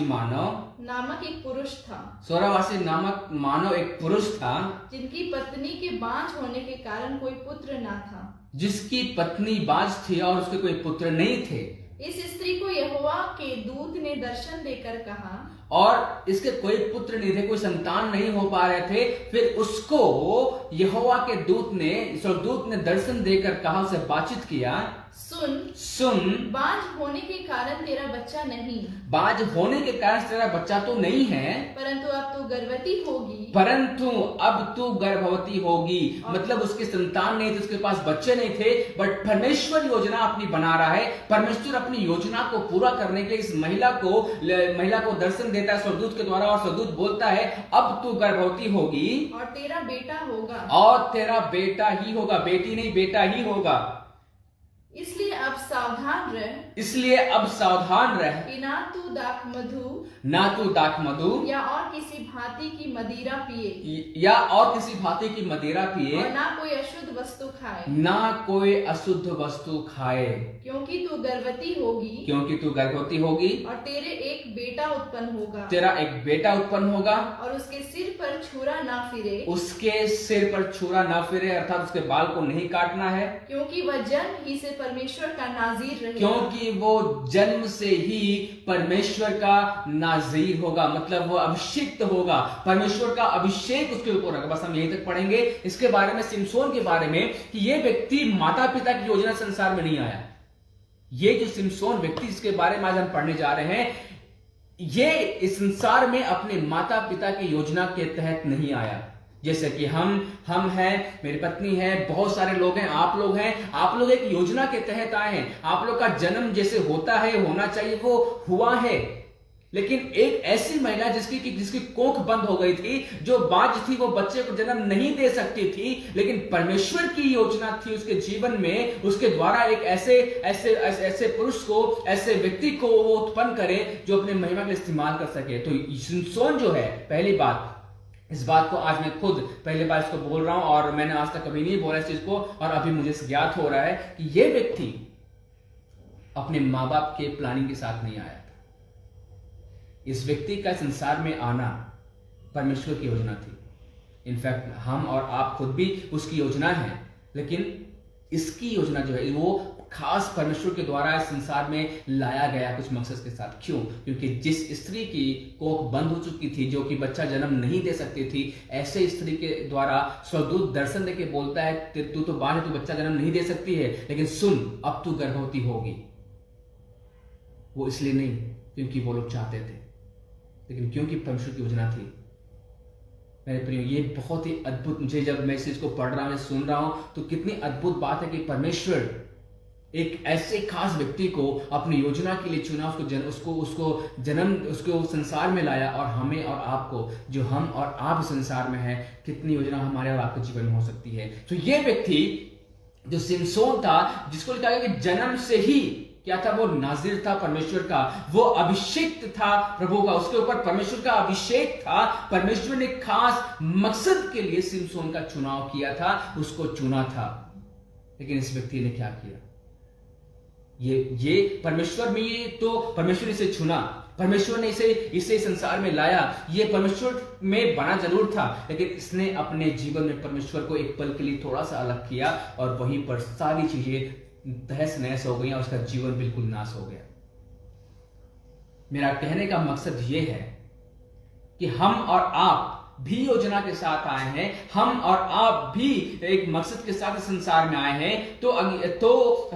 मानो नामक एक पुरुष था। सोरावासी नामक मानो एक पुरुष था, जिनकी पत्नी के बांझ होने के कारण कोई पुत्र ना था। जिसकी पत्नी बांझ थी और उसके कोई पुत्र नहीं थे। इस स्त्री को यहोवा के दूत ने दर्शन देकर कहा, और इसके कोई पुत्र नहीं थे, कोई संतान नहीं हो पा रहे थे। फिर उसको यहोवा के स्वर्गदूत ने दर्शन देकर कहा, उसे बातचीत किया, सुन बांझ होने के कारण तेरा बच्चा नहीं, बांझ होने के कारण तेरा बच्चा तो नहीं है, परंतु अब तू गर्भवती होगी। मतलब उसके संतान नहीं थे, उसके पास बच्चे नहीं थे, बट परमेश्वर योजना अपनी बना रहा है। परमेश्वर अपनी योजना को पूरा करने के लिए इस महिला को दर्शन देता है स्वर्गदूत के द्वारा, और स्वर्गदूत बोलता है अब तू गर्भवती होगी और तेरा बेटा ही होगा, बेटी नहीं बेटा ही होगा। इसलिए अब सावधान रह कि ना तू दाख मधु या और किसी भांति की मदिरा पिए, और ना कोई अशुद्ध वस्तु खाए, क्योंकि तू गर्भवती होगी और तेरा एक बेटा उत्पन्न होगा, और उसके सिर पर छुरा ना फिरे, अर्थात उसके बाल को नहीं काटना है, क्योंकि वह जन्म ही से परमेश्वर का नाज़ीर रहेगा। क्योंकि वो जन्म से ही परमेश्वर का नाज़ीर होगा, मतलब वो अभिषिक्त होगा, परमेश्वर का अभिषेक उसके ऊपर होगा। बस हम यहीं तक पढ़ेंगे इसके बारे में, सिमसोन के बारे में, कि ये व्यक्ति माता पिता की योजना संसार में नहीं आया। ये जो सिमसोन व्यक्ति जिसके बारे में आज हम पढ़ने जा रहे हैं, ये इस संसार में अपने माता पिता की योजना के तहत नहीं आया। जैसे कि हम हैं, मेरी पत्नी है, बहुत सारे लोग हैं, आप लोग हैं, आप लोग एक योजना के तहत आए हैं। आप लोग का जन्म जैसे होता है, होना चाहिए, वो हुआ है। लेकिन एक ऐसी महिला जिसकी कोख बंद हो गई थी, जो बांझ थी, वो बच्चे को जन्म नहीं दे सकती थी, लेकिन परमेश्वर की योजना थी उसके जीवन में, उसके द्वारा एक ऐसे पुरुष को, ऐसे व्यक्ति को वो उत्पन्न करे जो अपने महिमा का इस्तेमाल कर सके। तो सिमसोन जो है, पहली बात, इस बात को आज मैं खुद पहली बार इसको बोल रहा हूं, और मैंने आज तक कभी नहीं बोला इस चीज को, और अभी मुझे ज्ञात हो रहा है कि यह व्यक्ति अपने मां बाप के प्लानिंग के साथ नहीं आया। इस व्यक्ति का संसार में आना परमेश्वर की योजना थी। इनफैक्ट हम और आप खुद भी उसकी योजना है, लेकिन इसकी योजना जो है वो खास परमेश्वर के द्वारा इस संसार में लाया गया कुछ मकसद के साथ। क्यों? क्योंकि जिस स्त्री की कोख बंद हो चुकी थी, जो कि बच्चा जन्म नहीं दे सकती थी, ऐसे स्त्री के द्वारा स्वर्गदूत दर्शन देके बोलता है, तू तो बांझ है, तू बच्चा जन्म नहीं दे सकती है, लेकिन सुन, अब तू गर्भवती होगी। वो इसलिए नहीं क्योंकि वो लोग चाहते थे, लेकिन क्योंकि परमेश्वर की योजना थी। मेरे प्रियो, ये बहुत ही अद्भुत, मुझे जब मैं इस चीज को पढ़ रहा हूं, सुन रहा हूं, तो कितनी अद्भुत बात है कि परमेश्वर एक ऐसे खास व्यक्ति को अपनी योजना के लिए चुना, उसको संसार में लाया, और हमें और आपको, जो हम और आप संसार में हैं, कितनी योजना हमारे और आपके जीवन में हो सकती है। तो ये व्यक्ति जो सिमसोन था, जिसको लिखा गया कि जन्म से ही क्या था, वो नाज़ीर था परमेश्वर का, वो अभिषेक था प्रभु का, उसके ऊपर परमेश्वर का अभिषेक था। परमेश्वर ने खास मकसद के लिए सिमसोन का चुनाव किया था, उसको चुना था। लेकिन इस व्यक्ति ने क्या किया? ये परमेश्वर में, ये तो परमेश्वर इसे चुना, परमेश्वर ने इसे संसार में लाया, ये परमेश्वर में बना जरूर था, लेकिन इसने अपने जीवन में परमेश्वर को एक पल के लिए थोड़ा सा अलग किया, और वहीं पर सारी चीजें तहस नहस हो गई, और उसका जीवन बिल्कुल नाश हो गया। मेरा कहने का मकसद यह है कि हम और आप भी योजना के साथ आए हैं, हम और आप भी एक मकसद के साथ संसार में आए हैं, तो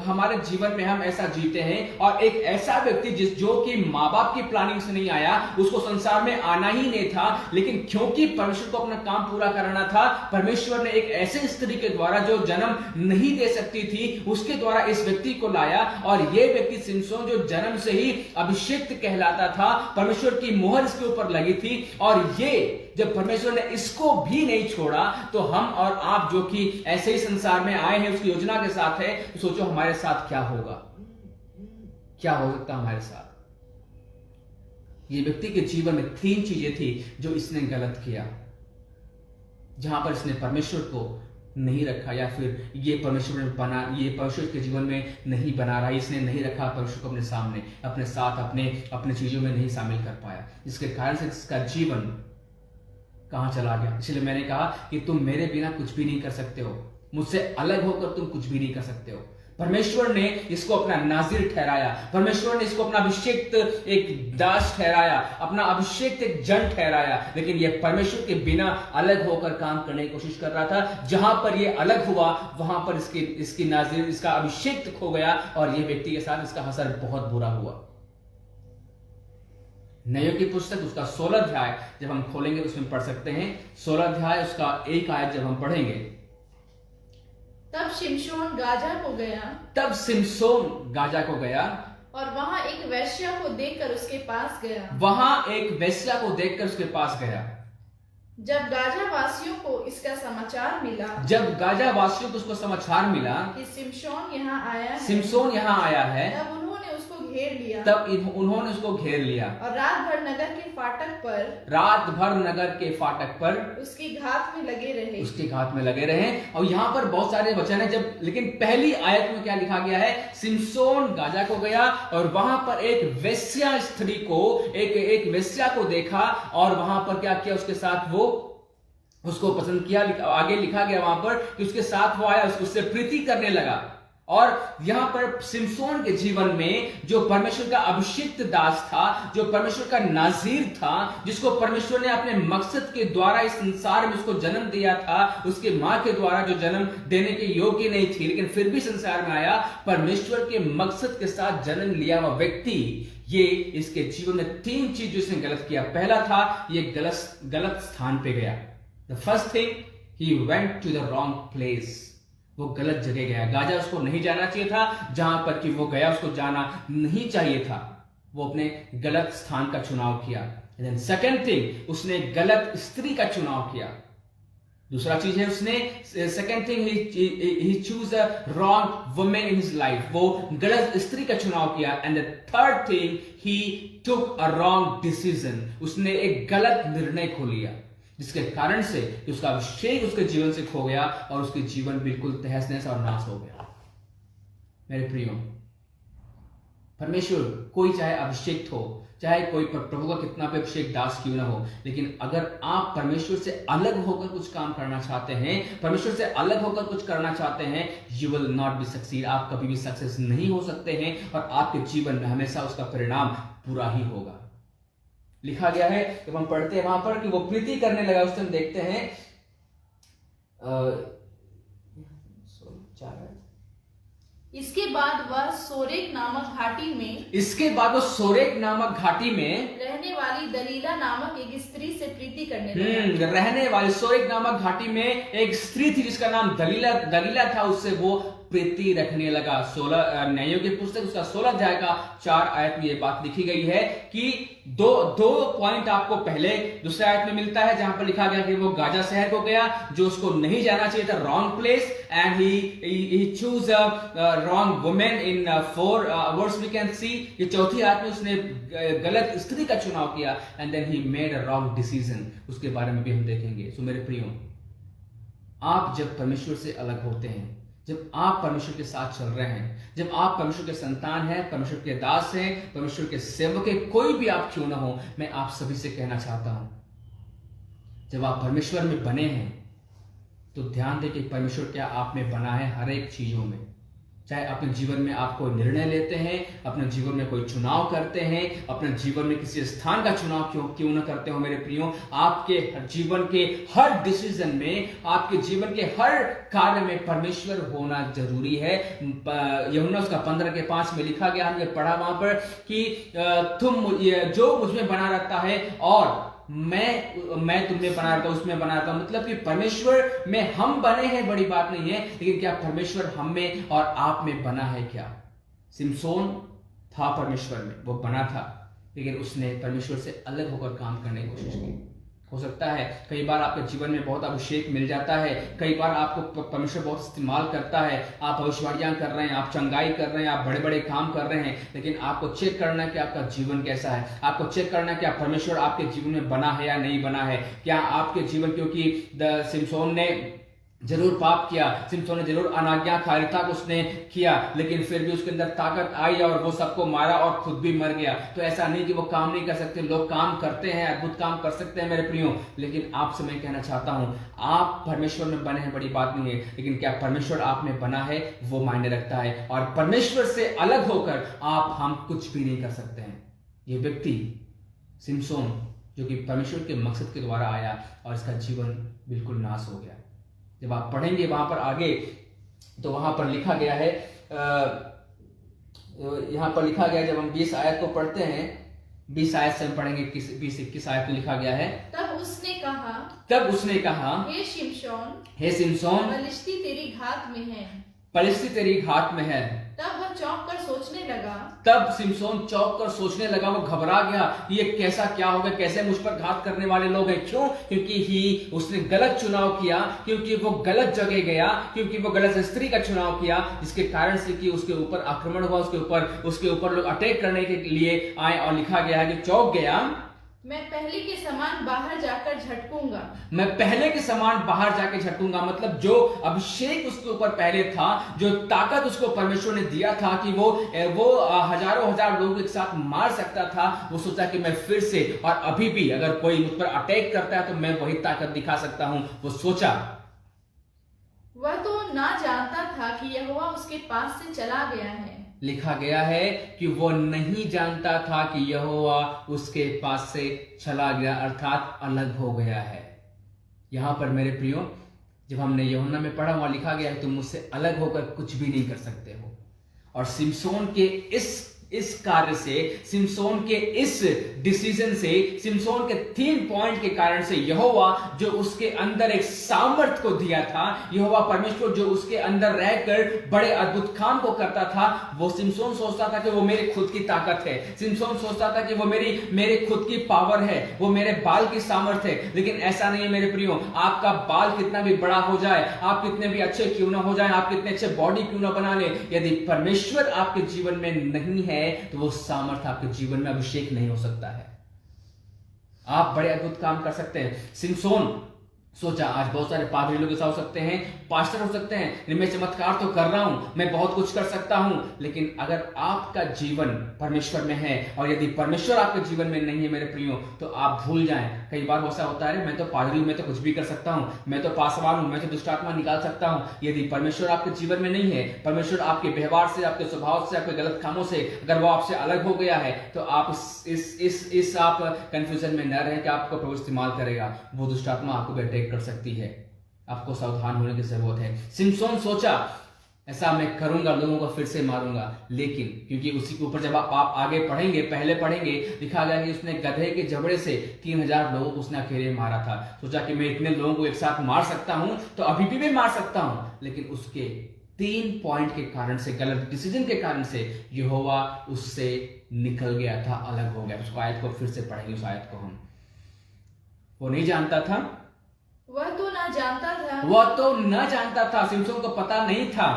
हमारे जीवन में हम ऐसा जीते हैं। और एक ऐसा व्यक्ति जो कि माँ बाप की प्लानिंग से नहीं आया, उसको संसार में आना ही नहीं था, लेकिन क्योंकि परमेश्वर को अपना काम पूरा कराना था, परमेश्वर ने एक ऐसे स्त्री के द्वारा जो जन्म नहीं दे सकती थी, उसके द्वारा इस व्यक्ति को लाया। और यह व्यक्ति सिमसोन, जो जन्म से ही अभिषेक कहलाता था, परमेश्वर की मोहर इसके ऊपर लगी थी, और ये जब परमेश्वर ने इसको भी नहीं छोड़ा, तो हम और आप जो कि ऐसे ही संसार में आए हैं उसकी योजना के साथ है, तो सोचो हमारे साथ क्या होगा, क्या हो सकता हमारे साथ। ये व्यक्ति के जीवन में 3 चीजें थी जो इसने गलत किया, जहां पर इसने परमेश्वर को नहीं रखा, या फिर ये परमेश्वर ने बना, ये परमेश्वर के जीवन में नहीं बना रहा, इसने नहीं रखा परमेश्वर को अपने सामने, अपने साथ, अपने चीजों में नहीं शामिल कर पाया, जिसके कारण से इसका जीवन कहां चला गया। इसलिए मैंने कहा कि तुम मेरे बिना कुछ भी नहीं कर सकते हो, मुझसे अलग होकर तुम कुछ भी नहीं कर सकते हो। परमेश्वर ने इसको अपना नाज़ीर ठहराया, परमेश्वर ने इसको अपना अभिषेक एक दास ठहराया, अपना अभिषेक एक जन ठहराया, लेकिन यह परमेश्वर के बिना अलग होकर काम करने की कोशिश कर रहा था। जहां पर यह अलग हुआ, वहां पर इसकी नाज़ीर, इसका अभिषेक खो गया, और यह व्यक्ति के साथ इसका असर बहुत बुरा हुआ। नयों की पुस्तक उसका 16 अध्याय जब हम खोलेंगे तो उसमें पढ़ सकते हैं। 16 अध्याय उसका 1 आयत जब हम पढ़ेंगे, तब सिमसोन गाजा को गया, और वहां एक वेश्या को देखकर उसके पास गया। जब गाजा वासियों को इसका समाचार मिला, कि सिमसोन यहाँ आया है, तब उन्होंने उसको घेर लिया, और रात भर नगर के फाटक पर उसकी घात में लगे रहे। और यहाँ पर बहुत सारे वचन है, लेकिन पहली आयत में क्या लिखा गया है? सिमसोन गाजा को गया, और वहां पर एक वेश्या स्त्री को, एक वेश्या को देखा, और वहां पर क्या किया, उसके साथ वो उसको पसंद किया। आगे लिखा गया वहां पर कि उसके साथ वो आया, उससे प्रीति करने लगा। और यहां पर सिमसोन के जीवन में जो परमेश्वर का अभिषिक्त दास था, जो परमेश्वर का नाजीर था, जिसको परमेश्वर ने अपने मकसद के द्वारा इस संसार में उसको जन्म दिया था, उसके मां के द्वारा जो जन्म देने के योग्य नहीं थी लेकिन फिर भी संसार में आया, परमेश्वर के मकसद के साथ जन्म लिया हुआ व्यक्ति, ये इसके जीवन में 3 चीज जो इसने गलत किया। पहला था ये गलत स्थान पे गया। The first thing, he went to the wrong place. वो गलत जगह गया। गाजा उसको नहीं जाना चाहिए था, जहां पर कि वो गया उसको जाना नहीं चाहिए था। वो अपने गलत स्थान का चुनाव किया। देन सेकंड थिंग, उसने गलत स्त्री का चुनाव किया। दूसरा चीज है उसने second thing, he choose a wrong women in his life. वो गलत स्त्री का चुनाव किया। And the third thing, he took a wrong decision. उसने एक गलत निर्णय को लिया, जिसके कारण से उसका अभिषेक उसके जीवन से खो गया और उसके जीवन बिल्कुल तहस नहस और नाश हो गया। मेरे प्रियो, परमेश्वर कोई चाहे अभिषेक हो, चाहे कोई प्रभु का कितना भी अभिषेक दास क्यों ना हो, लेकिन अगर आप परमेश्वर से अलग होकर कुछ काम करना चाहते हैं, परमेश्वर से अलग होकर कुछ करना चाहते हैं, you will not be succeed. आप कभी भी सक्सेस नहीं हो सकते हैं और आपके जीवन में हमेशा उसका परिणाम बुरा ही होगा। लिखा गया है, जब हम पढ़ते हैं वहां पर कि वो प्रीति करने लगा। उस टाइम देखते हैं इसके बाद वह सोरेक नामक घाटी में रहने वाली दलीला नामक एक स्त्री से प्रीति करने लगा। रहने वाली सोरेक नामक घाटी में एक स्त्री थी जिसका नाम दलीला था, उससे वो प्रीति रखने लगा। 16 न्यायों की पुस्तक उसका 16 अध्याय का 4 आयत में ये बात लिखी गई है कि दो पॉइंट आपको पहले दूसरे आयत में मिलता है, जहां पर लिखा गया कि वो गाजा शहर को गया जो उसको नहीं जाना चाहिए था, wrong place, and he choose wrong women. In 4 verse we can see, ये चौथी आयत में उसने गलत स्त्री का चुनाव किया। And then he made a wrong decision. उसके बारे में भी हम देखेंगे। सो मेरे प्रियो, आप जब परमेश्वर से अलग होते हैं, जब आप परमेश्वर के साथ चल रहे हैं, जब आप परमेश्वर के संतान हैं, परमेश्वर के दास हैं, परमेश्वर के सेवक हैं, कोई भी आप क्यों ना हो, मैं आप सभी से कहना चाहता हूं, जब आप परमेश्वर में बने हैं तो ध्यान दें कि परमेश्वर क्या आप में बना है हर एक चीजों में। चाहे अपने जीवन में आप कोई निर्णय लेते हैं, अपने जीवन में कोई चुनाव करते हैं, अपने जीवन में किसी स्थान का चुनाव क्यों न करते हो मेरे प्रियो, आपके जीवन के हर डिसीजन में, आपके जीवन के हर कार्य में परमेश्वर होना जरूरी है। यूहन्ना उसका 15:5 में लिखा गया, हमने पढ़ा वहां पर कि तुम जो मुझ में बना रहता है और मैं तुमने बना रहता हूं, उसमें बना रहता हूं। मतलब कि परमेश्वर में हम बने हैं, बड़ी बात नहीं है, लेकिन क्या परमेश्वर हम में और आप में बना है क्या? सिमसोन था परमेश्वर में, वो बना था, लेकिन उसने परमेश्वर से अलग होकर काम करने की कोशिश की। हो सकता है कई बार आपके जीवन में बहुत अभिषेक मिल जाता है, कई बार आपको परमेश्वर बहुत इस्तेमाल करता है, आप भविष्यवाणियां कर रहे हैं, आप चंगाई कर रहे हैं, आप बड़े बड़े काम कर रहे हैं, लेकिन आपको चेक करना है कि आपका जीवन कैसा है। आपको चेक करना है कि आप परमेश्वर आपके जीवन में बना है या नहीं बना है। क्या आपके जीवन, क्योंकि सिमसोन ने जरूर पाप किया, सिमसोन ने जरूर अनाज्ञाकारिता को उसने किया, लेकिन फिर भी उसके अंदर ताकत आई और वो सबको मारा और खुद भी मर गया। तो ऐसा नहीं कि वो काम नहीं कर सकते, लोग काम करते हैं, अद्भुत काम कर सकते हैं मेरे प्रियो, लेकिन आपसे मैं कहना चाहता हूं, आप परमेश्वर में बने हैं, बड़ी बात नहीं है, लेकिन क्या परमेश्वर आप में बना है, वो मायने रखता है। और परमेश्वर से अलग होकर हम कुछ भी नहीं कर सकते हैं। ये व्यक्ति सिमसोन, जो कि परमेश्वर के मकसद के द्वारा आया और इसका जीवन बिल्कुल नाश हो गया। जब आप पढ़ेंगे वहां पर आगे, तो वहां पर लिखा गया है, यहां पर लिखा गया, जब हम 20 आयत को पढ़ते हैं, 20 आयत से हम पढ़ेंगे, 20-21 आयत में लिखा गया है, तब उसने कहा, हे सिमसोन, पलिश्ती तेरी घात में है। पलिश्ती तेरी घात में है। तब वह चौंक कर सोचने लगा, तब सिमसोन चौंक कर सोचने लगा, वो घबरा गया, ये कैसा क्या होगा, कैसे मुझ पर घात करने वाले लोग हैं। क्यों? क्योंकि उसने गलत चुनाव किया, क्योंकि वो गलत जगह गया, क्योंकि वो गलत स्त्री का चुनाव किया, जिसके कारण से कि उसके ऊपर आक्रमण हुआ, उसके ऊपर लोग अटैक करने के लिए आए। और लिखा गया है कि चौंक गया, मैं पहले के समान बाहर जाकर झटकूंगा। मैं पहले के समान बाहर जाके झटकूंगा। मतलब जो अभिषेक उसके ऊपर पहले था, जो ताकत उसको परमेश्वर ने दिया था कि वो हजारों हजार लोगों एक साथ मार सकता था, वो सोचा कि मैं फिर से और अभी भी अगर कोई मुझ पर अटैक करता है तो मैं वही ताकत दिखा सकता हूं। वो सोचा, वह तो ना जानता था कि यहोवा उसके पास से चला गया है। लिखा गया है कि वो नहीं जानता था कि यहोवा उसके पास से चला गया, अर्थात अलग हो गया है। यहां पर मेरे प्रियो, जब हमने यूहन्ना में पढ़ा, वहां लिखा गया है तुम मुझसे अलग होकर कुछ भी नहीं कर सकते हो। और सिमसोन के इस कार्य से, सिमसोन के इस डिसीजन से, सिमसोन के 3 पॉइंट के कारण से यहोवा जो उसके अंदर एक सामर्थ को दिया था, यहोवा परमेश्वर जो उसके अंदर रहकर बड़े अद्भुत काम को करता था, वो सिमसोन सोचता था कि वो मेरी खुद की ताकत है। सिमसोन सोचता था कि वो मेरे खुद की पावर है, वो मेरे बाल की सामर्थ है। लेकिन ऐसा नहीं है मेरे प्रियो। आपका बाल कितना भी बड़ा हो जाए, आप कितने भी अच्छे क्यों ना हो जाए, आप कितने अच्छे बॉडी क्यों ना बना ले, यदि परमेश्वर आपके जीवन में नहीं है तो वो सामर्थ्य आपके जीवन में अभिषेक नहीं हो सकता है। आप बड़े अद्भुत काम कर सकते हैं। सिमसोन सोचा आज बहुत सारे पादरी लोग ऐसा हो सकते हैं, पास्टर हो सकते हैं, मैं चमत्कार तो कर रहा हूं, मैं बहुत कुछ कर सकता हूं, लेकिन अगर आपका जीवन परमेश्वर में है और यदि परमेश्वर आपके जीवन में नहीं है मेरे प्रियो, तो आप भूल जाएं। कई बार ऐसा होता है, मैं तो पादरी हूं, मैं तो कुछ भी कर सकता हूं, मैं तो पासवान हूं, मैं तो दुष्ट आत्मा निकाल सकता हूं। यदि परमेश्वर आपके जीवन में नहीं है, परमेश्वर आपके व्यवहार से, आपके स्वभाव से, आपके गलत कामों से अगर वो आपसे अलग हो गया है, तो आप इस आप कंफ्यूजन में न रहें कि आपको प्रभु इस्तेमाल करेगा। वो दुष्ट आत्मा आपको अटैक कर सकती है। आपको सावधान होने की जरूरत है। सिमसोन सोचा ऐसा मैं करूंगा, लोगों को फिर से मारूंगा, लेकिन क्योंकि उसी के ऊपर जब आप आगे पढ़ेंगे, पहले पढ़ेंगे, लिखा गया कि उसने गधे के जबड़े से 3000 लोगों को उसने अकेले मारा था। सोचा कि मैं इतने लोगों को एक साथ मार सकता हूं तो अभी भी मार सकता हूं, लेकिन उसके 3 पॉइंट के कारण से, गलत डिसीजन के कारण से यहोवा उससे निकल गया था, अलग हो गया। उस आयत को फिर से पढ़ेंगे, उस आयत को हम। वो नहीं जानता था, वह तो ना जानता था, सिमसोन को पता नहीं था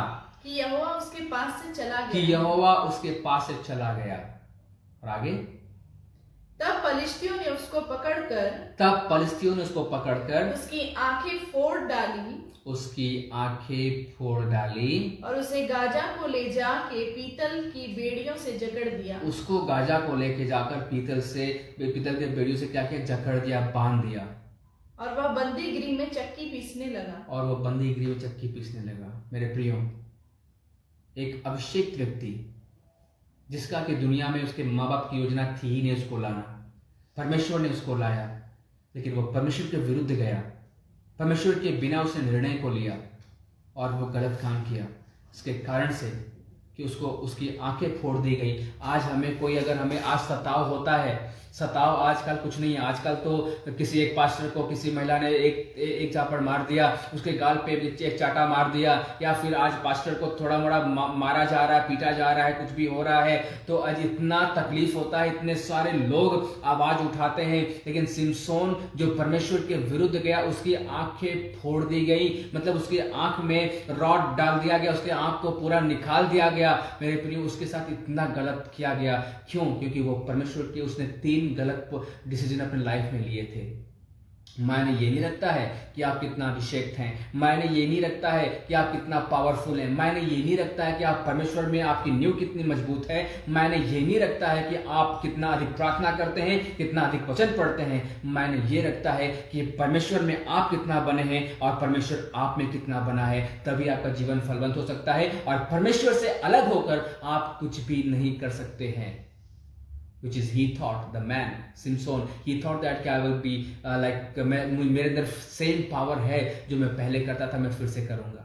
कि यहोवा उसके पास से चला गया, और आगे तब फलिश्तियों ने उसको पकड़कर उसकी आंखें फोड़ डाली और उसे गाजा को ले जाके पीतल की बेड़ियों से जकड़ दिया। उसको गाजा को लेके जाकर पीतल के बेड़ियों से क्या किया? जकड़ दिया, बांध दिया। और वह बंदी गृह में चक्की पीसने लगा। मेरे प्रियो, एक अभिषेक व्यक्ति जिसका कि दुनिया में उसके माँ बाप की योजना थी ही नहीं उसको लाना, परमेश्वर ने उसको लाया, लेकिन वो परमेश्वर के विरुद्ध गया, परमेश्वर के बिना उसने निर्णय को लिया और वो गलत काम किया। इसके कारण से कि उसकी आंखें फोड़ दी गई। आज हमें आज सताव होता है, सताव आजकल कुछ नहीं है। आजकल तो किसी एक पास्टर को किसी महिला ने एक चापड़ मार दिया, उसके गाल पे एक चाटा मार दिया, या फिर आज पास्टर को थोड़ा मोड़ा मारा जा रहा है, पीटा जा रहा है, कुछ भी हो रहा है, तो आज इतना तकलीफ होता है, इतने सारे लोग आवाज उठाते हैं। लेकिन सिमसोन जो परमेश्वर के विरुद्ध गया, उसकी आंखें फोड़ दी गई, मतलब उसकी आंख में रॉड डाल दिया गया, उसके आंख को पूरा निकाल दिया गया। मेरे प्रिय, उसके साथ इतना गलत किया गया। क्यों? क्योंकि वो परमेश्वर के उसने 3 गलत डिसीजन अपने लाइफ में लिए थे। मायने ये नहीं रखता है कि आप कितना अभिषेक हैं, मायने ये नहीं रखता है कि आप कितना पावरफुल हैं, मायने ये नहीं रखता है कि आप परमेश्वर में आपकी नींव कितनी मजबूत है, मायने ये नहीं रखता है कि आप कितना अधिक प्रार्थना करते हैं, कितना अधिक वचन पढ़ते हैं। मायने ये रखता है कि परमेश्वर में आप कितना बने हैं और परमेश्वर आप में कितना बना है। तभी आपका जीवन फलवंत हो सकता है और परमेश्वर से अलग होकर आप कुछ भी नहीं कर सकते हैं। Which is he thought, the man Simson, he thought that I will be मेरे अंदर सेम पावर है जो मैं पहले करता था मैं फिर से करूंगा।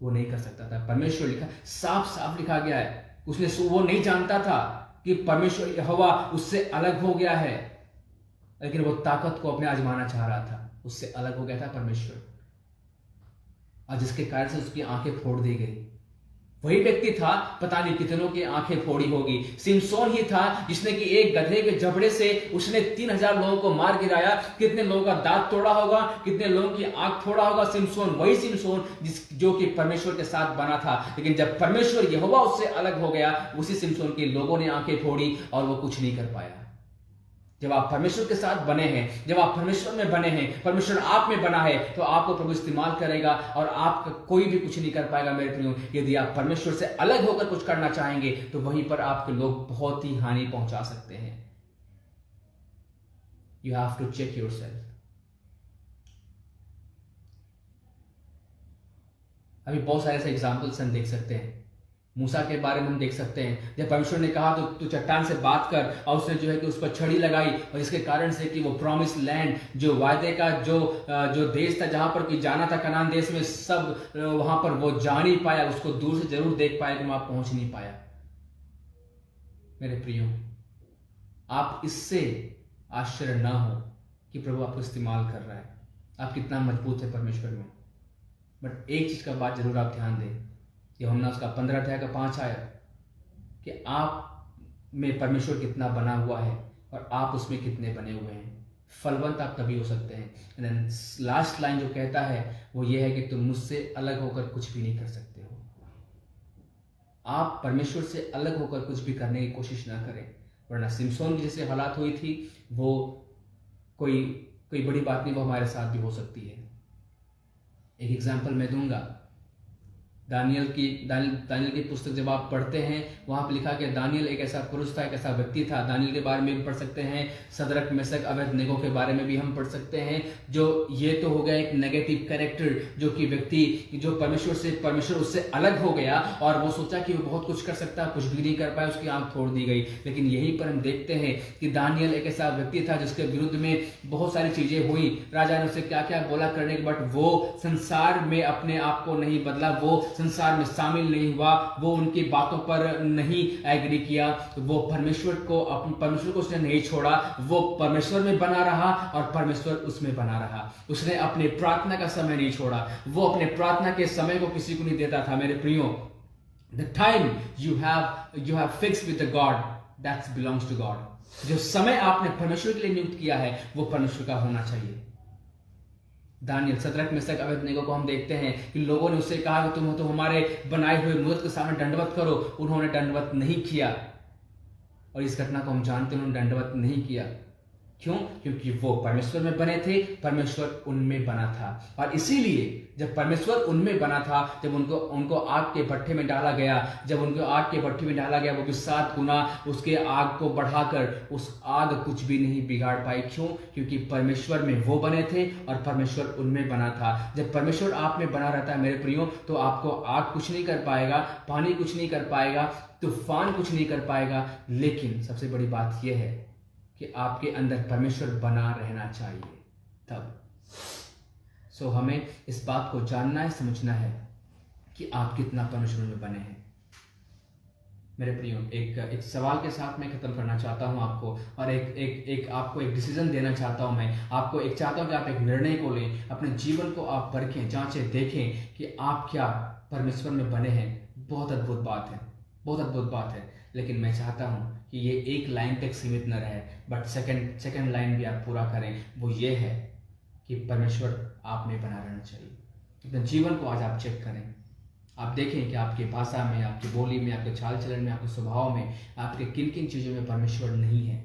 वो नहीं कर सकता था। परमेश्वर लिखा साफ लिखा गया है, वो नहीं जानता था कि परमेश्वर यहोवा उससे अलग हो गया है, लेकिन वो ताकत को अपने आजमाना चाह रहा था, उससे अलग हो गया था परमेश्वर, और जिसके कारण से उसकी आंखें फोड़ दी गई। वही व्यक्ति था, पता नहीं कितनों की आंखें फोड़ी होगी। सिमसोन ही था जिसने कि एक गधे के जबड़े से उसने 3000 लोगों को मार गिराया। कितने लोगों का दांत तोड़ा होगा, कितने लोगों की आंख फोड़ा होगा। सिमसोन वही सिमसोन जो कि परमेश्वर के साथ बना था, लेकिन जब परमेश्वर यहोवा उससे अलग हो गया, उसी सिमसोन के लोगों ने आंखें फोड़ी और वो कुछ नहीं कर पाया। जब आप परमेश्वर के साथ बने हैं, जब आप परमेश्वर में बने हैं, परमेश्वर आप में बना है, तो आपको प्रभु इस्तेमाल करेगा और आपका कोई भी कुछ नहीं कर पाएगा। मेरे प्रियो, यदि आप परमेश्वर से अलग होकर कुछ करना चाहेंगे तो वहीं पर आपके लोग बहुत ही हानि पहुंचा सकते हैं। You have to check yourself. अभी बहुत सारे ऐसे एग्जाम्पल्स हम देख सकते हैं। मूसा के बारे में हम देख सकते हैं, जब परमेश्वर ने कहा तो तू चट्टान से बात कर, और उसने जो है कि उस पर छड़ी लगाई, और इसके कारण से कि वो प्रॉमिस लैंड, जो वायदे का जो देश था जहां पर कि जाना था कनान देश में, सब वहां पर वो जा नहीं पाया, उसको दूर से जरूर देख पाया कि वहां पहुंच नहीं पाया। मेरे प्रियो, आप इससे आश्चर्य ना हो कि प्रभु आपको इस्तेमाल कर रहा है, आप कितना मजबूत है परमेश्वर में। बट एक चीज का बात जरूर आप ध्यान दें, यूहन्ना उसका 15 अध्याय का 5 आयत, कि आप में परमेश्वर कितना बना हुआ है और आप उसमें कितने बने हुए हैं। फलवंत आप तभी हो सकते हैं। एंड देन लास्ट लाइन जो कहता है वो ये है कि तुम मुझसे अलग होकर कुछ भी नहीं कर सकते हो। आप परमेश्वर से अलग होकर कुछ भी करने की कोशिश ना करें, वरना सिमसोन की जैसे हालात हुई थी, वो कोई बड़ी बात नहीं, वो हमारे साथ भी हो सकती है। एक एग्जाम्पल मैं दूंगा, दानियल की पुस्तक जब आप पढ़ते हैं, वहां पर लिखा कि दानियल एक ऐसा पुरुष था, एक ऐसा व्यक्ति था। दानियल के बारे में भी पढ़ सकते हैं, सदरक मेशक अबेदनगो के बारे में भी हम पढ़ सकते हैं। जो ये तो हो गया एक नेगेटिव कैरेक्टर, जो कि व्यक्ति जो परमेश्वर उससे अलग हो गया और वो सोचा कि वो बहुत कुछ कर सकता है, कुछ भी नहीं कर पाया, उसकी आंख फोड़ दी गई। लेकिन यहीं पर हम देखते हैं कि दानियल एक ऐसा व्यक्ति था जिसके विरुद्ध में बहुत सारी चीजें हुई, राजा ने उसे क्या क्या बोला करने के, बट वो संसार में अपने आप को नहीं बदला, वो संसार में शामिल नहीं हुआ, वो उनकी बातों पर नहीं एग्री किया। वो परमेश्वर को उसने नहीं छोड़ा, वो परमेश्वर में बना रहा और परमेश्वर उसमें बना रहा। उसने अपने प्रार्थना का समय नहीं छोड़ा, वो अपने प्रार्थना के समय को किसी को नहीं देता था। मेरे प्रियो, the time you have fixed with the God, that belongs to God. जो समय आपने परमेश्वर के लिए नियुक्त किया है वो परमेश्वर का होना चाहिए। दानियल, सदरक मेशक अबेदनगो को हम देखते हैं कि लोगों ने उससे कहा कि तुम तो हमारे बनाए हुए मूर्त के सामने दंडवत करो। उन्होंने दंडवत नहीं किया, और इस घटना को हम जानते हैं, उन्होंने दंडवत नहीं किया। क्यों? क्योंकि वो परमेश्वर में बने थे, परमेश्वर उनमें बना था। और इसीलिए जब परमेश्वर उनमें बना था, जब उनको आग के भट्ठे में डाला गया, वो भी 7 गुना उसके आग को बढ़ाकर उस आग कुछ भी नहीं बिगाड़ पाई। क्यों? क्योंकि परमेश्वर में वो बने थे और परमेश्वर उनमें बना था। जब परमेश्वर आप में बना रहता है मेरे प्रियो, तो आपको आग कुछ नहीं कर पाएगा, पानी कुछ नहीं कर पाएगा, तूफान कुछ नहीं कर पाएगा। लेकिन सबसे बड़ी बात यह है कि आपके अंदर परमेश्वर बना रहना चाहिए तब। हमें इस बात को जानना है, समझना है कि आप कितना परमेश्वर में बने हैं। मेरे प्रियो, एक सवाल के साथ मैं खत्म करना चाहता हूं आपको, और आपको एक डिसीजन देना चाहता हूं। मैं आपको चाहता हूं कि आप एक निर्णय को लें, अपने जीवन को आप परखें, जांचें, देखें कि आप क्या परमेश्वर में बने हैं। बहुत अद्भुत बात है, बहुत अद्भुत बात है। लेकिन मैं चाहता हूं कि ये एक लाइन तक सीमित न रहे, बट सेकंड लाइन भी आप पूरा करें। वो ये है कि परमेश्वर आप में बना रहना चाहिए। अपने जीवन को आज आप चेक करें, आप देखें कि आपकी भाषा में, आपकी बोली में, आपके चाल चलन में, आपके स्वभाव में, आपके किन किन चीज़ों में परमेश्वर नहीं है।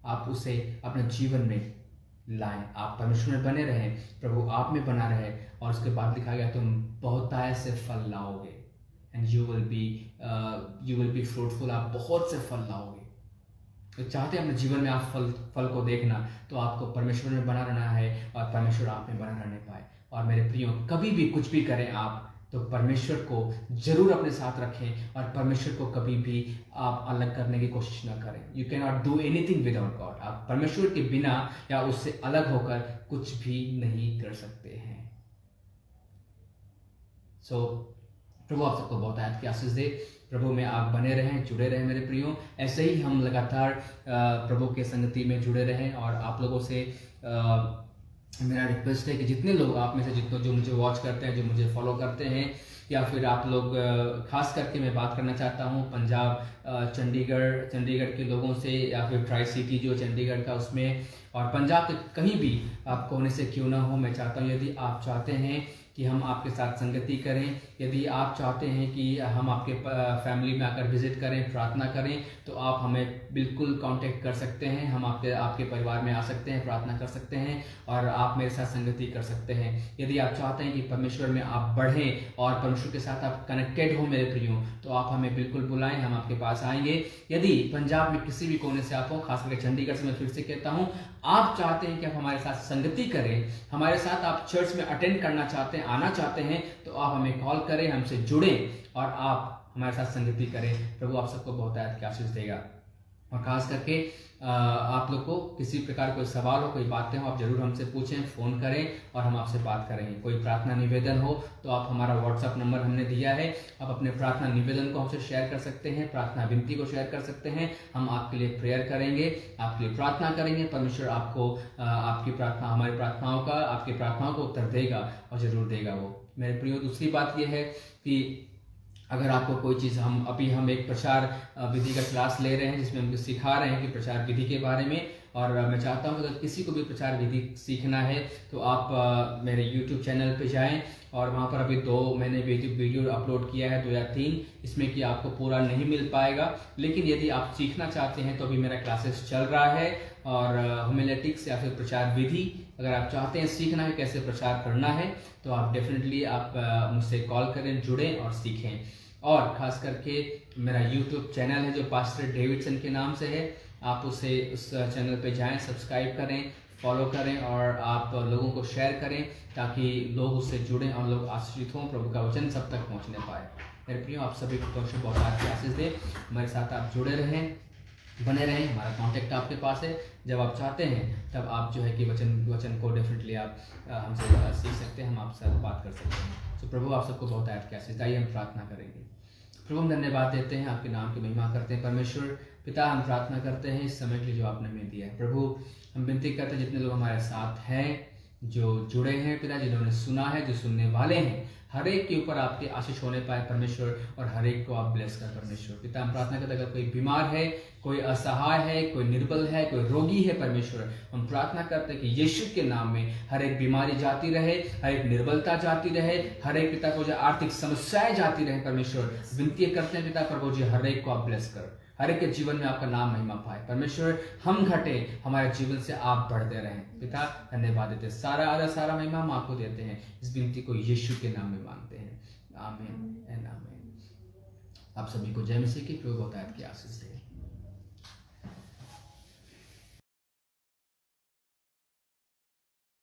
आप उसे अपने जीवन में लाएं। आप परमेश्वर में बने रहें, प्रभु आप में बना रहे, और उसके बाद लिखा गया तुम बहुतायत से फल लाओगे, and you will be fruitful. आप बहुत से फल लाओगे। तो चाहते हैं अपने जीवन में आप फल को देखना, तो आपको परमेश्वर में बना रहना है और परमेश्वर आप में बना रहने पाए। और मेरे प्रियो, कभी भी कुछ भी करें आप, तो परमेश्वर को जरूर अपने साथ रखें, और परमेश्वर को कभी भी आप अलग करने की कोशिश ना करें। You can not do anything without God. आप परमेश्वर के बिना या उससे अलग होकर कुछ भी नहीं कर सकते हैं। प्रभु आप सबको बहुत आयत की आशीष दे। प्रभु में आप बने रहें, जुड़े रहें मेरे प्रियो। ऐसे ही हम लगातार प्रभु के संगति में जुड़े रहें। और आप लोगों से मेरा रिक्वेस्ट है कि जितने लोग आप में से जो मुझे वॉच करते हैं, जो मुझे फॉलो करते हैं, या फिर आप लोग, खास करके मैं बात करना चाहता हूँ पंजाब, चंडीगढ़ के लोगों से, या फिर ट्राई सिटी जो चंडीगढ़ का उसमें, और पंजाब के कहीं भी आप कोने से क्यों ना हो, मैं चाहता हूँ यदि आप चाहते हैं कि हम आपके साथ संगति करें, यदि आप चाहते हैं कि हम आपके फैमिली में आकर विजिट करें, प्रार्थना करें, तो आप हमें बिल्कुल कांटेक्ट कर सकते हैं। हम आपके परिवार में आ सकते हैं, प्रार्थना कर सकते हैं, और आप मेरे साथ संगति कर सकते हैं। यदि आप चाहते हैं कि परमेश्वर में आप बढ़ें और परमेश्वर के साथ आप कनेक्टेड हो मेरे प्रियो, तो आप हमें बिल्कुल बुलाएं, हम आपके पास आएंगे। यदि पंजाब में किसी भी कोने से आप हो, खासकर चंडीगढ़ से मैं फिर से कहता हूँ, आप चाहते हैं कि आप हमारे साथ संगति करें, हमारे साथ आप चर्च में अटेंड करना चाहते हैं, आना चाहते हैं तो आप हमें कॉल करें, हमसे जुड़ें और आप हमारे साथ संगति करें। प्रभु आप सबको बहुत आयत की आशीष देगा। और खास करके आप लोग को किसी प्रकार कोई सवाल हो, कोई बातें हो, आप जरूर हमसे पूछें, फ़ोन करें और हम आपसे बात करेंगे। कोई प्रार्थना निवेदन हो तो आप हमारा व्हाट्सएप नंबर हमने दिया है, आप अपने प्रार्थना निवेदन को हमसे शेयर कर सकते हैं, प्रार्थना विनती को शेयर कर सकते हैं। हम आपके लिए प्रेयर करेंगे, आपके लिए प्रार्थना करेंगे। परमेश्वर आपको आपकी प्रार्थना, हमारी प्रार्थनाओं का, आपकी प्रार्थनाओं को उत्तर देगा और जरूर देगा वो। मेरे प्रियो, दूसरी बात यह है कि अगर आपको कोई चीज़, हम एक प्रचार विधि का क्लास ले रहे हैं जिसमें हम सिखा रहे हैं कि प्रचार विधि के बारे में। और मैं चाहता हूं कि अगर किसी को भी प्रचार विधि सीखना है तो आप मेरे YouTube चैनल पे जाएं और वहां पर अभी 2 मैंने वीडियो अपलोड किया है, 2 या 3, इसमें कि आपको पूरा नहीं मिल पाएगा। लेकिन यदि आप सीखना चाहते हैं तो अभी मेरा क्लासेस चल रहा है और होमिलेटिक्स या फिर प्रचार विधि अगर आप चाहते हैं सीखना है कैसे प्रचार करना है तो आप डेफिनेटली आप मुझसे कॉल करें, जुड़ें और सीखें। और खास करके मेरा YouTube चैनल है जो पास्टर डेविडसन के नाम से है, आप उस चैनल पे जाएं, सब्सक्राइब करें, फॉलो करें और आप लोगों को शेयर करें ताकि लोग उससे जुड़ें और लोग आशीषित हों, प्रभु का वचन सब तक पहुंचने पाए। मेरे प्रियो, आप सभी को बहुत सारी आशीष दें, हमारे साथ आप जुड़े रहें, बने रहें। हमारा कांटेक्ट आपके पास है, जब आप चाहते हैं तब आप जो है कि वचन को डेफिनेटली आप हमसे सीख सकते हैं, हम आपसे बात कर सकते हैं। तो प्रभु आप सबको बहुत आयत की आशीष। आइए हम प्रार्थना करेंगे। प्रभु हम धन्यवाद देते हैं, आपके नाम की महिमा करते हैं। परमेश्वर पिता, हम प्रार्थना करते हैं इस समय के लिए जो आपने हमें दिया है। प्रभु हम विनती करते हैं जितने लोग हमारे साथ हैं, जो जुड़े हैं पिता, जिन्होंने सुना है, जो सुनने वाले हैं, हर एक के ऊपर आपके आशीष होने पाए परमेश्वर, और हर एक को आप ब्लेस कर परमेश्वर। पिता हम प्रार्थना करते हैं अगर कोई बीमार है, कोई असहाय है, कोई निर्बल है, कोई रोगी है परमेश्वर, हम प्रार्थना करते हैं कि यीशु के नाम में हर एक बीमारी जाती रहे, हर एक निर्बलता जाती रहे, हर एक पिता को जो आर्थिक समस्याएं जाती रहे परमेश्वर। विनती करते हैं पिता प्रभु जी, हर एक को आप ब्लेस कर, हर एक के जीवन में आपका नाम महिमा पाए परमेश्वर। हम घटे, हमारे जीवन से आप बढ़ते रहें पिता। धन्यवाद देते हैं, सारा आदर सारा महिमा हम आपको देते हैं। इस विनती को यीशु के नाम में मांगते हैं, आमीन एंड आमीन। आप सभी को जय मसीह की प्रभु बतायत की आशीष दें।